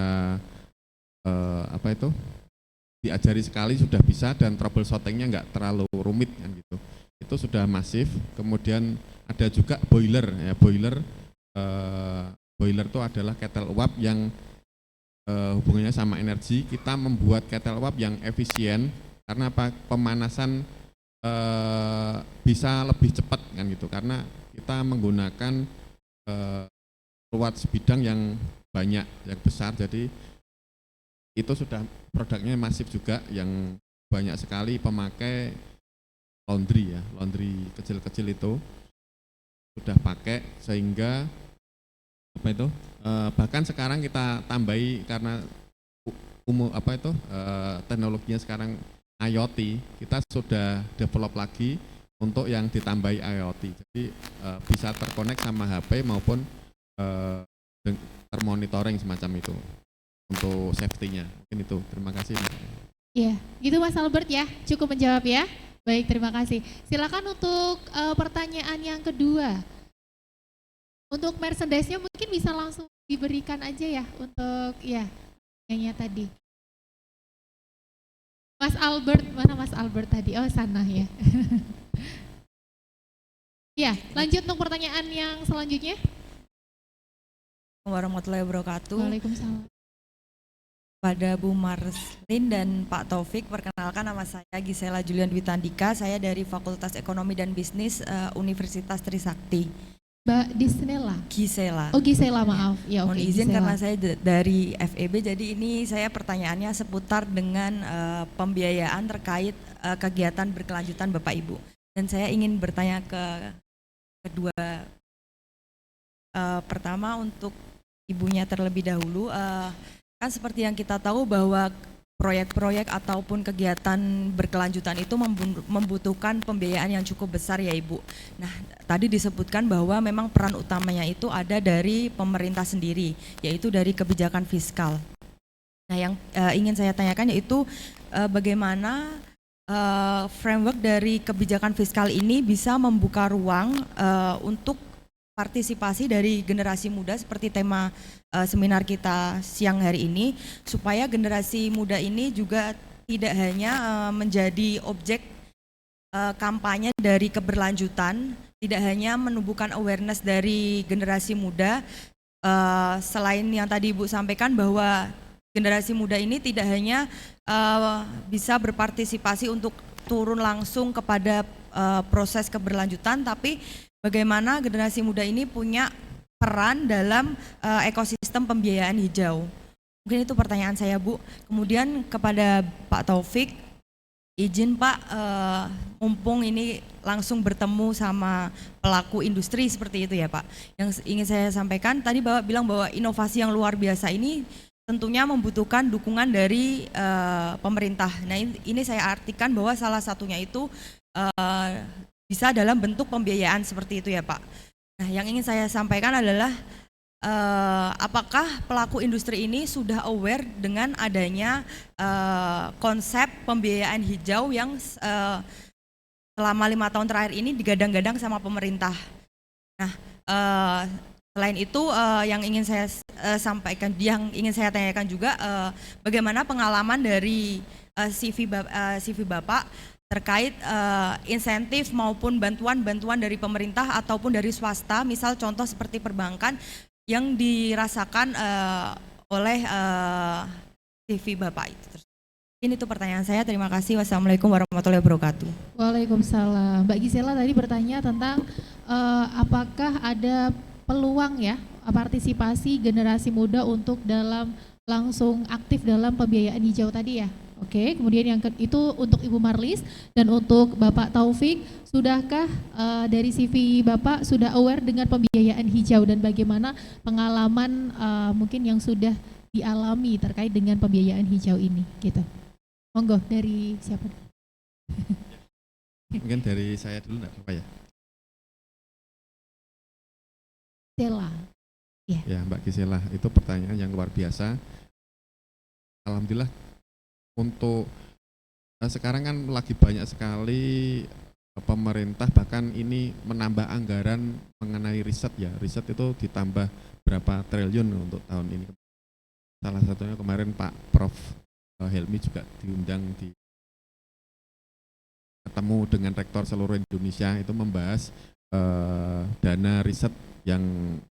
diajari sekali sudah bisa, dan troubleshootingnya nggak terlalu rumit kan gitu. Itu sudah masif. Kemudian ada juga boiler ya, boiler itu adalah kettle uap yang hubungannya sama energi. Kita membuat kettle uap yang efisien karena apa? Pemanasan bisa lebih cepat kan gitu, karena kita menggunakan ruang sebidang yang banyak, yang besar. Jadi itu sudah produknya masif juga, yang banyak sekali pemakai laundry ya, laundry kecil-kecil itu sudah pakai, sehingga bahkan sekarang kita tambahi karena teknologinya sekarang IoT, kita sudah develop lagi untuk yang ditambahi IoT, jadi bisa terkonek sama HP maupun termonitoring semacam itu untuk safety-nya. Mungkin itu. Terima kasih. Ya, gitu Mas Albert ya, cukup menjawab ya. Baik, terima kasih. Silakan untuk pertanyaan yang kedua. Untuk merchandise-nya mungkin bisa langsung diberikan aja ya untuk yang tadi. Mas Albert, mana Mas Albert tadi? Oh, sana ya. Ya, lanjut untuk pertanyaan yang selanjutnya. Warahmatullahi wabarakatuh. Waalaikumsalam. Pada Bu Marlin dan Pak Taufik, perkenalkan nama saya Gisela Julian Dwitandika, saya dari Fakultas Ekonomi dan Bisnis Universitas Trisakti. Mbak Disnela? Gisela. Oh Gisela, maaf. Ya, Mohon izin Gisela. karena saya dari FEB, jadi ini saya pertanyaannya seputar dengan pembiayaan terkait kegiatan berkelanjutan Bapak Ibu. Dan saya ingin bertanya ke kedua, pertama untuk ibunya terlebih dahulu. Kan seperti yang kita tahu bahwa proyek-proyek ataupun kegiatan berkelanjutan itu membutuhkan pembiayaan yang cukup besar ya Ibu. Nah, tadi disebutkan bahwa memang peran utamanya itu ada dari pemerintah sendiri, yaitu dari kebijakan fiskal. Nah, yang ingin saya tanyakan yaitu bagaimana framework dari kebijakan fiskal ini bisa membuka ruang untuk partisipasi dari generasi muda seperti tema seminar kita siang hari ini, supaya generasi muda ini juga tidak hanya menjadi objek kampanye dari keberlanjutan, tidak hanya menumbuhkan awareness dari generasi muda, selain yang tadi Ibu sampaikan bahwa generasi muda ini tidak hanya bisa berpartisipasi untuk turun langsung kepada proses keberlanjutan, tapi bagaimana generasi muda ini punya peran dalam ekosistem pembiayaan hijau. Mungkin itu pertanyaan saya Bu. Kemudian kepada Pak Taufik, izin Pak, mumpung ini langsung bertemu sama pelaku industri seperti itu ya Pak. Yang ingin saya sampaikan tadi Bapak bilang bahwa inovasi yang luar biasa ini tentunya membutuhkan dukungan dari pemerintah. Nah ini saya artikan bahwa salah satunya itu bisa dalam bentuk pembiayaan seperti itu ya Pak. Nah yang ingin saya sampaikan adalah apakah pelaku industri ini sudah aware dengan adanya konsep pembiayaan hijau yang selama 5 tahun terakhir ini digadang-gadang sama pemerintah. Nah selain itu yang ingin saya sampaikan, yang ingin saya tanyakan juga bagaimana pengalaman dari CV Bapak terkait insentif maupun bantuan-bantuan dari pemerintah ataupun dari swasta, misal contoh seperti perbankan yang dirasakan oleh CV Bapak itu. Ini tuh pertanyaan saya. Terima kasih. Wassalamualaikum warahmatullahi wabarakatuh. Waalaikumsalam. Mbak Gisela tadi bertanya tentang apakah ada peluang ya partisipasi generasi muda untuk langsung aktif dalam pembiayaan hijau tadi ya. Oke, kemudian itu untuk Ibu Marlis dan untuk Bapak Taufik, sudahkah dari CV Bapak sudah aware dengan pembiayaan hijau dan bagaimana pengalaman mungkin yang sudah dialami terkait dengan pembiayaan hijau ini gitu. Monggo dari siapa? Mungkin dari saya dulu enggak apa ya? Gisela. Ya Mbak Gisela, itu pertanyaan yang luar biasa. Alhamdulillah untuk sekarang kan lagi banyak sekali pemerintah bahkan ini menambah anggaran mengenai riset ya. Riset itu ditambah berapa triliun untuk tahun ini. Salah satunya kemarin Pak Prof. Helmi juga diundang ketemu dengan rektor seluruh Indonesia itu membahas dana riset yang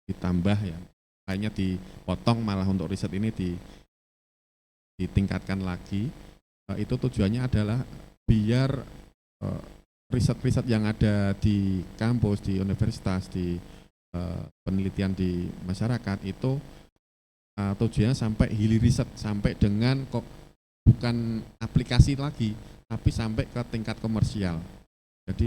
ditambah ya, kayaknya dipotong malah untuk riset ini ditingkatkan lagi. Itu tujuannya adalah biar riset-riset yang ada di kampus, di universitas, di penelitian di masyarakat itu tujuannya sampai hilir riset, sampai dengan bukan aplikasi lagi, tapi sampai ke tingkat komersial. Jadi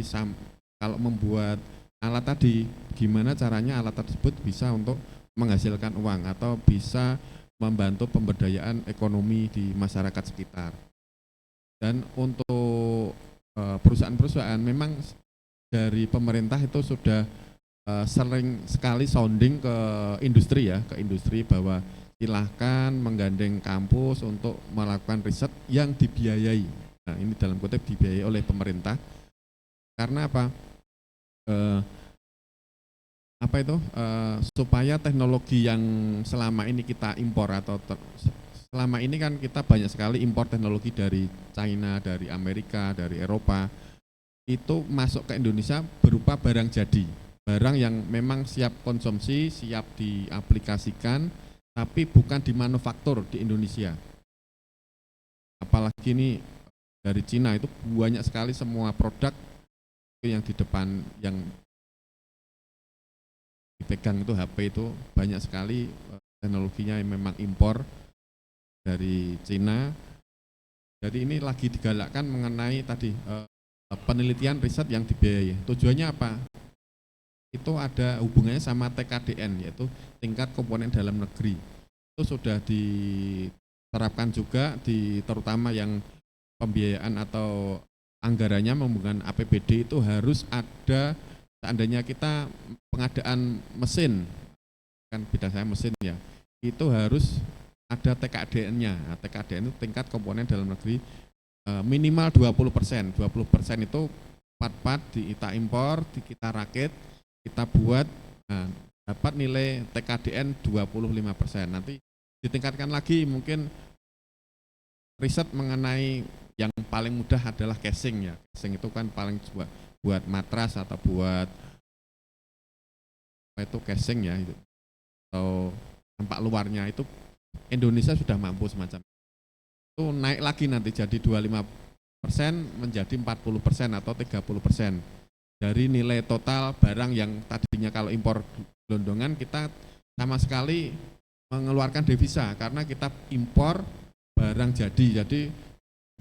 kalau membuat alat tadi, gimana caranya alat tersebut bisa untuk menghasilkan uang atau bisa membantu pemberdayaan ekonomi di masyarakat sekitar. Dan untuk perusahaan-perusahaan memang dari pemerintah itu sudah sering sekali sounding ke industri ya, ke industri bahwa silahkan menggandeng kampus untuk melakukan riset yang dibiayai. Nah ini dalam kutip dibiayai oleh pemerintah. Karena apa? Supaya teknologi yang selama ini kita impor atau selama ini kan kita banyak sekali impor teknologi dari China, dari Amerika, dari Eropa, itu masuk ke Indonesia berupa barang jadi, barang yang memang siap konsumsi, siap diaplikasikan, tapi bukan dimanufaktur di Indonesia. Apalagi ini dari Cina itu banyak sekali semua produk yang di depan yang dipegang itu HP itu banyak sekali teknologinya yang memang impor dari Cina. Jadi ini lagi digalakkan mengenai tadi penelitian riset yang dibiayai. Tujuannya apa? Itu ada hubungannya sama TKDN, yaitu tingkat komponen dalam negeri. Itu sudah diterapkan juga terutama yang pembiayaan atau anggarannya menggunakan APBD itu harus ada. Seandainya kita pengadaan mesin, kan bidang saya mesin ya, itu harus ada TKDN-nya. Nah, TKDN itu tingkat komponen dalam negeri minimal 20%. 20% itu part-part kita impor, kita rakit, kita buat, nah, dapat nilai TKDN 25%. Nanti ditingkatkan lagi, mungkin riset mengenai yang paling mudah adalah casing ya. Casing itu kan paling buat matras atau buat apa itu casing ya itu. Atau tampak luarnya itu Indonesia sudah mampu semacam itu. Naik lagi nanti jadi 25% menjadi 40% atau 30% dari nilai total barang yang tadinya kalau impor gelondongan kita sama sekali mengeluarkan devisa karena kita impor barang jadi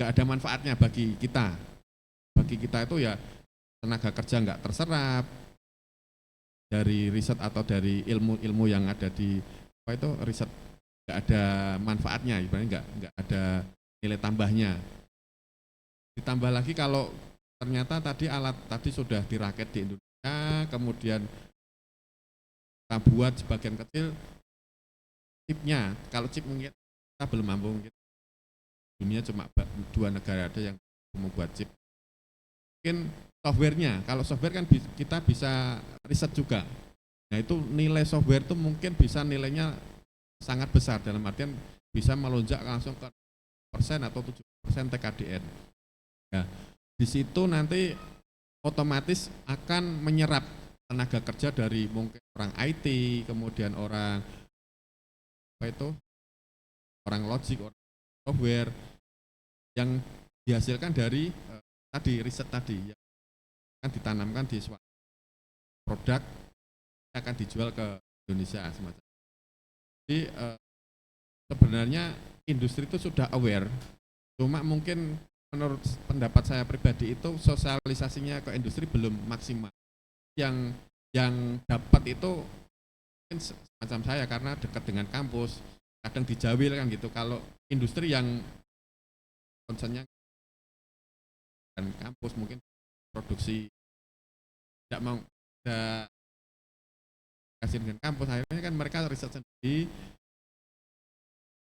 nggak ada manfaatnya bagi kita. Bagi kita itu ya tenaga kerja nggak terserap dari riset atau dari ilmu-ilmu yang ada di apa itu riset, nggak ada manfaatnya, ibaratnya nggak ada nilai tambahnya. Ditambah lagi kalau ternyata tadi alat tadi sudah dirakit di Indonesia, kemudian kita buat sebagian kecil chipnya. Kalau chip mungkin kita belum mampu, mungkin dunia cuma 2 negara ada yang membuat chip. Mungkin softwarenya, kalau software kan kita bisa riset juga. Nah itu nilai software itu mungkin bisa nilainya sangat besar, dalam artian bisa melonjak langsung ke persen atau 7% TKDN. Nah, di situ nanti otomatis akan menyerap tenaga kerja dari mungkin orang IT, kemudian orang orang logik, orang software yang dihasilkan dari tadi riset tadi yang akan ditanamkan di suatu produk yang akan dijual ke Indonesia semacam. Jadi sebenarnya industri itu sudah aware, cuma mungkin menurut pendapat saya pribadi itu sosialisasinya ke industri belum maksimal. Yang dapat itu mungkin semacam saya karena dekat dengan kampus, kadang dijawil kan gitu. Kalau industri yang concernnya dan kampus mungkin produksi tidak mau ada kasih dengan kampus, akhirnya kan mereka riset sendiri,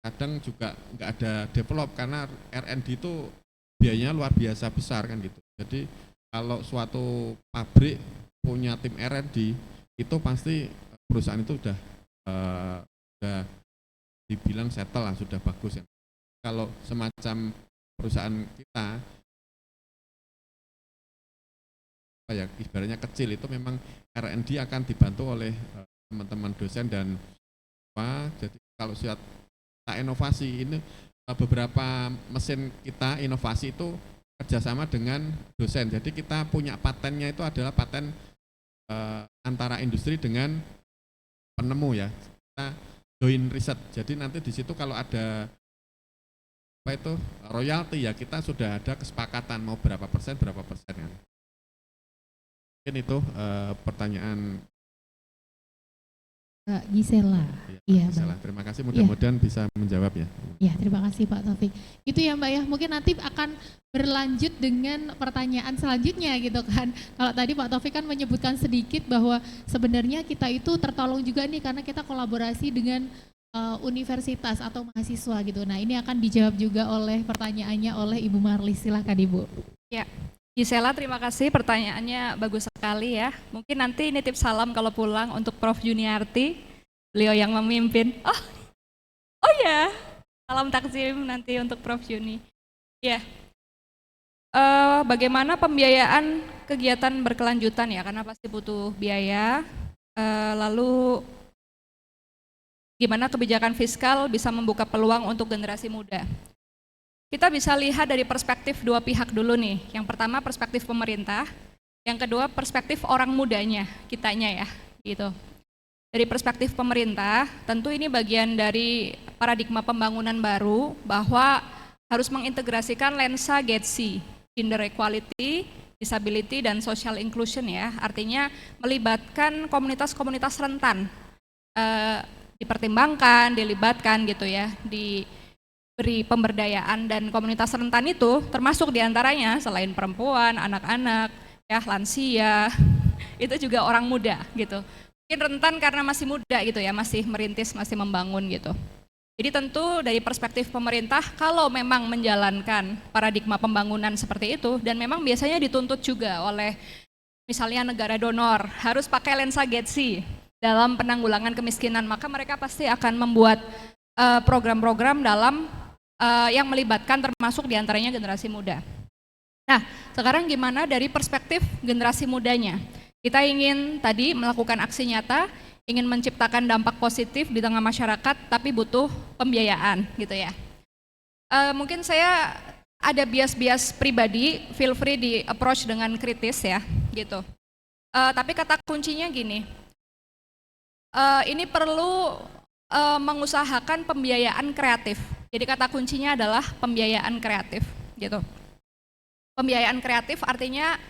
kadang juga nggak ada develop karena R&D itu biayanya luar biasa besar kan gitu. Jadi kalau suatu pabrik punya tim R&D itu pasti perusahaan itu sudah dibilang settle lah, sudah bagus ya. Kalau semacam perusahaan kita ya ibaratnya kecil, itu memang R&D akan dibantu oleh teman-teman dosen dan jadi kalau kita inovasi ini beberapa mesin kita inovasi itu kerjasama dengan dosen. Jadi kita punya patennya itu adalah paten antara industri dengan penemu ya. Kita joint riset. Jadi nanti di situ kalau ada royalti ya kita sudah ada kesepakatan mau berapa persen kan. Mungkin itu pertanyaan Mbak Gisela. Iya, terima kasih, mudah-mudahan bisa menjawab ya. Ya, terima kasih Pak Taufik. Itu ya Mbak ya, mungkin nanti akan berlanjut dengan pertanyaan selanjutnya gitu kan. Kalau tadi Pak Taufik kan menyebutkan sedikit bahwa sebenarnya kita itu tertolong juga nih karena kita kolaborasi dengan universitas atau mahasiswa gitu. Nah ini akan dijawab juga oleh pertanyaannya oleh Ibu Marlis, silahkan Ibu. Ya, Gisela terima kasih, pertanyaannya bagus sekali ya. Mungkin nanti nitip salam kalau pulang untuk Prof. Juniarti, beliau yang memimpin. Oh ya, salam takzim nanti untuk Prof. Juni. Ya, bagaimana pembiayaan kegiatan berkelanjutan ya, karena pasti butuh biaya. Lalu gimana kebijakan fiskal bisa membuka peluang untuk generasi muda. Kita bisa lihat dari perspektif dua pihak dulu nih. Yang pertama perspektif pemerintah, yang kedua perspektif orang mudanya, kitanya ya, gitu. Dari perspektif pemerintah, tentu ini bagian dari paradigma pembangunan baru bahwa harus mengintegrasikan lensa GETSI, gender equality, disability, dan social inclusion ya. Artinya melibatkan komunitas-komunitas rentan, dipertimbangkan, dilibatkan gitu ya, diberi pemberdayaan, dan komunitas rentan itu termasuk diantaranya selain perempuan, anak-anak, ya lansia, itu juga orang muda gitu. Mungkin rentan karena masih muda gitu ya, masih merintis, masih membangun gitu. Jadi tentu dari perspektif pemerintah kalau memang menjalankan paradigma pembangunan seperti itu, dan memang biasanya dituntut juga oleh misalnya negara donor harus pakai lensa GETSI dalam penanggulangan kemiskinan, maka mereka pasti akan membuat program-program dalam yang melibatkan termasuk diantaranya generasi muda. Nah, sekarang gimana dari perspektif generasi mudanya? Kita ingin tadi melakukan aksi nyata, ingin menciptakan dampak positif di tengah masyarakat, tapi butuh pembiayaan gitu ya. Mungkin saya ada bias-bias pribadi, feel free di approach dengan kritis ya, gitu. Tapi kata kuncinya gini, ini perlu mengusahakan pembiayaan kreatif. Jadi kata kuncinya adalah pembiayaan kreatif, gitu. Pembiayaan kreatif artinya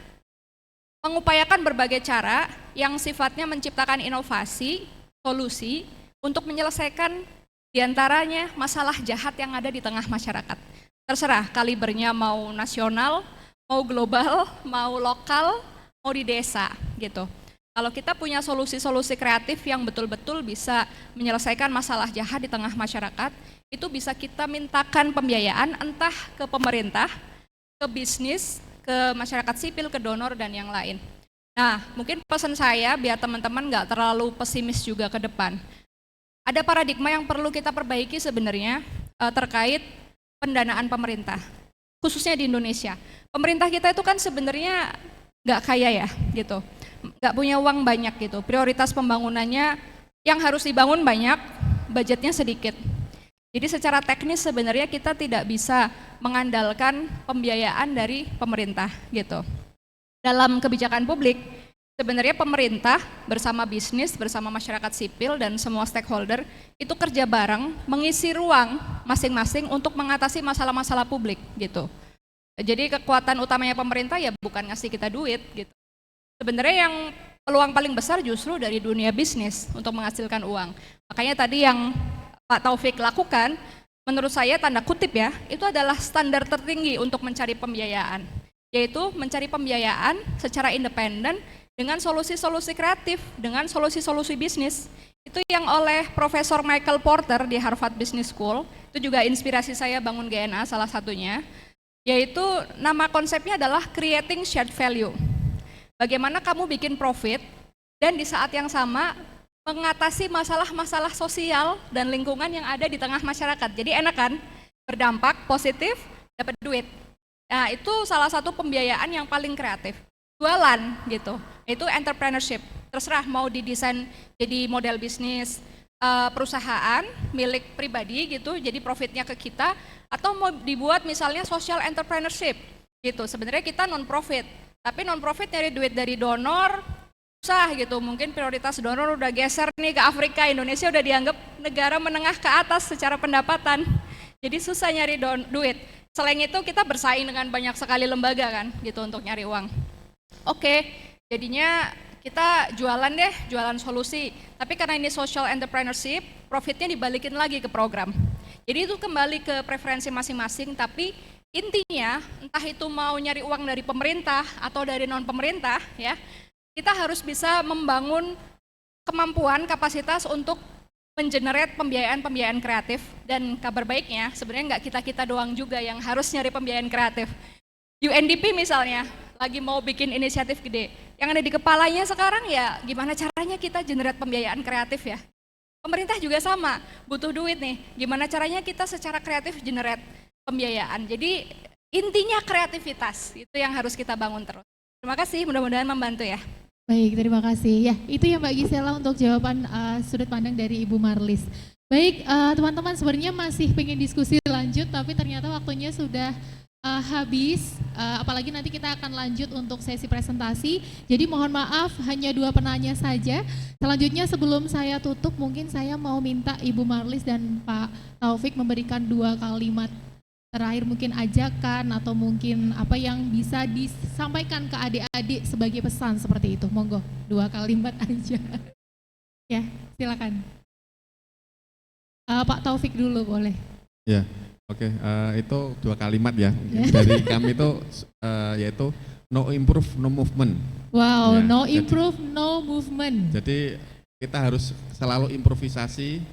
mengupayakan berbagai cara yang sifatnya menciptakan inovasi, solusi untuk menyelesaikan diantaranya masalah jahat yang ada di tengah masyarakat. Terserah kalibernya mau nasional, mau global, mau lokal, mau di desa gitu. Kalau kita punya solusi-solusi kreatif yang betul-betul bisa menyelesaikan masalah jahat di tengah masyarakat, itu bisa kita mintakan pembiayaan entah ke pemerintah, ke bisnis, ke masyarakat sipil, ke donor, dan yang lain. Nah, mungkin pesan saya biar teman-teman nggak terlalu pesimis juga ke depan. Ada paradigma yang perlu kita perbaiki sebenarnya terkait pendanaan pemerintah, khususnya di Indonesia. Pemerintah kita itu kan sebenarnya nggak kaya ya, gitu. nggak punya uang banyak gitu. Prioritas pembangunannya yang harus dibangun banyak, budgetnya sedikit. Jadi secara teknis sebenarnya kita tidak bisa mengandalkan pembiayaan dari pemerintah gitu. Dalam kebijakan publik, sebenarnya pemerintah bersama bisnis, bersama masyarakat sipil dan semua stakeholder itu kerja bareng mengisi ruang masing-masing untuk mengatasi masalah-masalah publik gitu. Jadi kekuatan utamanya pemerintah ya bukan ngasih kita duit gitu. Sebenarnya yang peluang paling besar justru dari dunia bisnis untuk menghasilkan uang. Makanya tadi yang Pak Taufik lakukan, menurut saya tanda kutip ya, itu adalah standar tertinggi untuk mencari pembiayaan, yaitu mencari pembiayaan secara independen dengan solusi-solusi kreatif, dengan solusi-solusi bisnis. Itu yang oleh Profesor Michael Porter di Harvard Business School, itu juga inspirasi saya bangun GNA salah satunya, yaitu nama konsepnya adalah creating shared value. Bagaimana kamu bikin profit dan di saat yang sama mengatasi masalah-masalah sosial dan lingkungan yang ada di tengah masyarakat. Jadi enak kan? Berdampak positif, dapat duit. Nah, itu salah satu pembiayaan yang paling kreatif. Jualan gitu, itu entrepreneurship. Terserah mau didesain jadi model bisnis perusahaan milik pribadi gitu, jadi profitnya ke kita, atau mau dibuat misalnya social entrepreneurship gitu. Sebenarnya kita non-profit, tapi non-profit nyari duit dari donor, susah gitu, mungkin prioritas donor udah geser nih ke Afrika, Indonesia udah dianggap negara menengah ke atas secara pendapatan, jadi susah nyari duit. Selain itu kita bersaing dengan banyak sekali lembaga kan gitu untuk nyari uang. Oke, jadinya kita jualan deh, jualan solusi, tapi karena ini social entrepreneurship, profitnya dibalikin lagi ke program. Jadi itu kembali ke preferensi masing-masing, tapi intinya entah itu mau nyari uang dari pemerintah atau dari non pemerintah ya, kita harus bisa membangun kemampuan, kapasitas untuk mengenerate pembiayaan kreatif. Dan kabar baiknya sebenarnya nggak kita doang juga yang harus nyari pembiayaan kreatif. UNDP misalnya lagi mau bikin inisiatif gede, yang ada di kepalanya sekarang ya gimana caranya kita generate pembiayaan kreatif ya. Pemerintah juga sama, butuh duit nih, gimana caranya kita secara kreatif generate pembiayaan. Jadi intinya kreativitas, itu yang harus kita bangun terus. Terima kasih, mudah-mudahan membantu ya. Baik, terima kasih. Ya, itu ya Mbak Gisela untuk jawaban sudut pandang dari Ibu Marlis. Baik, teman-teman sebenarnya masih pengen diskusi lanjut, tapi ternyata waktunya sudah habis. Apalagi nanti kita akan lanjut untuk sesi presentasi. Jadi mohon maaf, hanya 2 penanya saja. Selanjutnya sebelum saya tutup, mungkin saya mau minta Ibu Marlis dan Pak Taufik memberikan 2 kalimat terakhir, mungkin ajakan atau mungkin apa yang bisa disampaikan ke adik-adik sebagai pesan seperti itu. Monggo, 2 kalimat aja. Ya, silakan. Pak Taufik dulu boleh. Ya, oke. Itu 2 kalimat ya. Dari kami itu yaitu no improve, no movement. Wow, Ya, no improve, no movement. Jadi kita harus selalu improvisasi,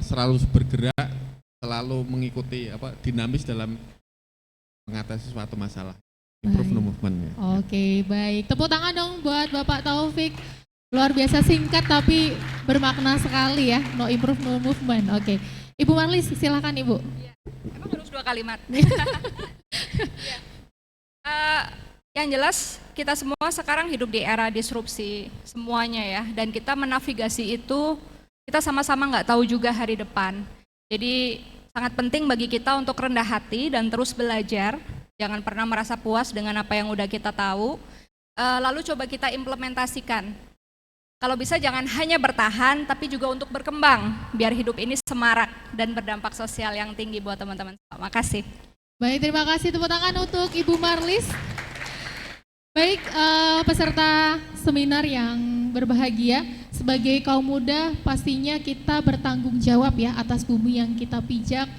selalu bergerak, selalu mengikuti dinamis dalam mengatasi suatu masalah. Improve, no movement ya. Oke, baik. Tepuk tangan dong buat Bapak Taufik. Luar biasa singkat tapi bermakna sekali ya. No improve, no movement. Oke. Ibu Marlis, silakan Ibu. Ya, emang harus 2 kalimat. Yang jelas kita semua sekarang hidup di era disrupsi semuanya ya. Dan kita menavigasi itu, kita sama-sama nggak tahu juga hari depan. Jadi sangat penting bagi kita untuk rendah hati dan terus belajar. Jangan pernah merasa puas dengan apa yang udah kita tahu. Lalu coba kita implementasikan. Kalau bisa jangan hanya bertahan, tapi juga untuk berkembang, biar hidup ini semarak dan berdampak sosial yang tinggi buat teman-teman. Terima kasih. Baik, terima kasih. Tepuk tangan untuk Ibu Marlis. Baik, peserta seminar yang berbahagia, sebagai kaum muda pastinya kita bertanggung jawab ya atas bumi yang kita pijak.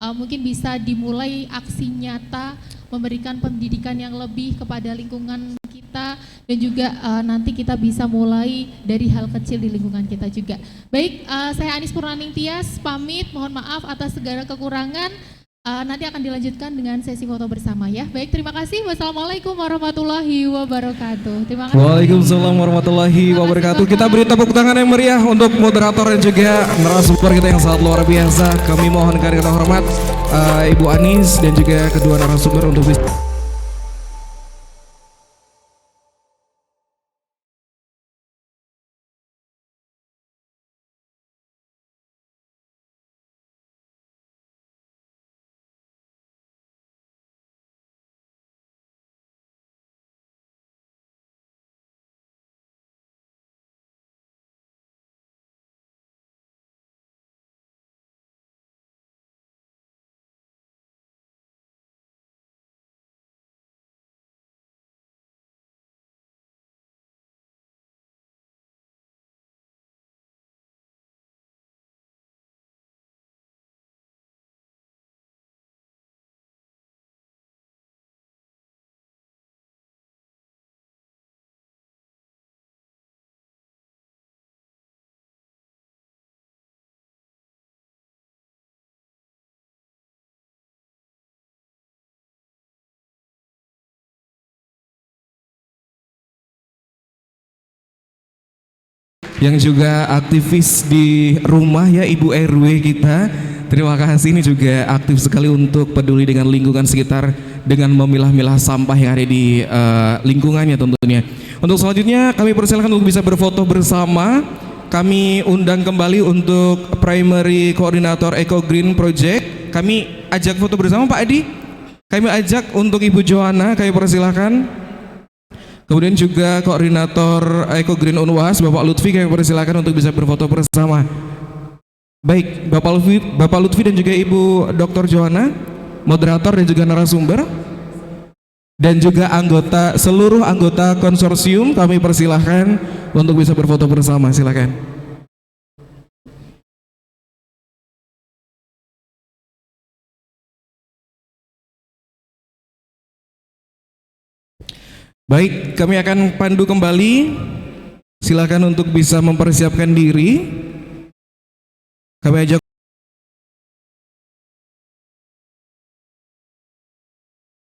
Mungkin bisa dimulai aksi nyata, memberikan pendidikan yang lebih kepada lingkungan kita, dan juga nanti kita bisa mulai dari hal kecil di lingkungan kita juga. Baik, saya Anis Purnaning Tias pamit, mohon maaf atas segala kekurangan. Nanti akan dilanjutkan dengan sesi foto bersama ya. Baik, terima kasih. Wassalamualaikum warahmatullahi wabarakatuh. Terima kasih. Waalaikumsalam warahmatullahi wabarakatuh. Kita beri tepuk tangan yang meriah untuk moderator dan juga narasumber kita yang sangat luar biasa. Kami mohon kata hormat Ibu Anis dan juga kedua narasumber untuk bisa yang juga aktivis di rumah ya, Ibu RW kita. Terima kasih, ini juga aktif sekali untuk peduli dengan lingkungan sekitar dengan memilah-milah sampah yang ada di lingkungannya tentunya. Untuk selanjutnya kami persilakan untuk bisa berfoto bersama. Kami undang kembali untuk Primary Koordinator Eco Green Project. Kami ajak foto bersama Pak Adi. Kami ajak untuk Ibu Johanna, kami persilakan. Kemudian juga Koordinator Eco Green Unwas, Bapak Lutfi, kami persilakan untuk bisa berfoto bersama. Baik, Bapak Lutfi dan juga Ibu Dr. Johanna, moderator dan juga narasumber, dan juga seluruh anggota konsorsium, kami persilahkan untuk bisa berfoto bersama. Silakan. Baik, kami akan pandu kembali. Silakan untuk bisa mempersiapkan diri. Kami ajak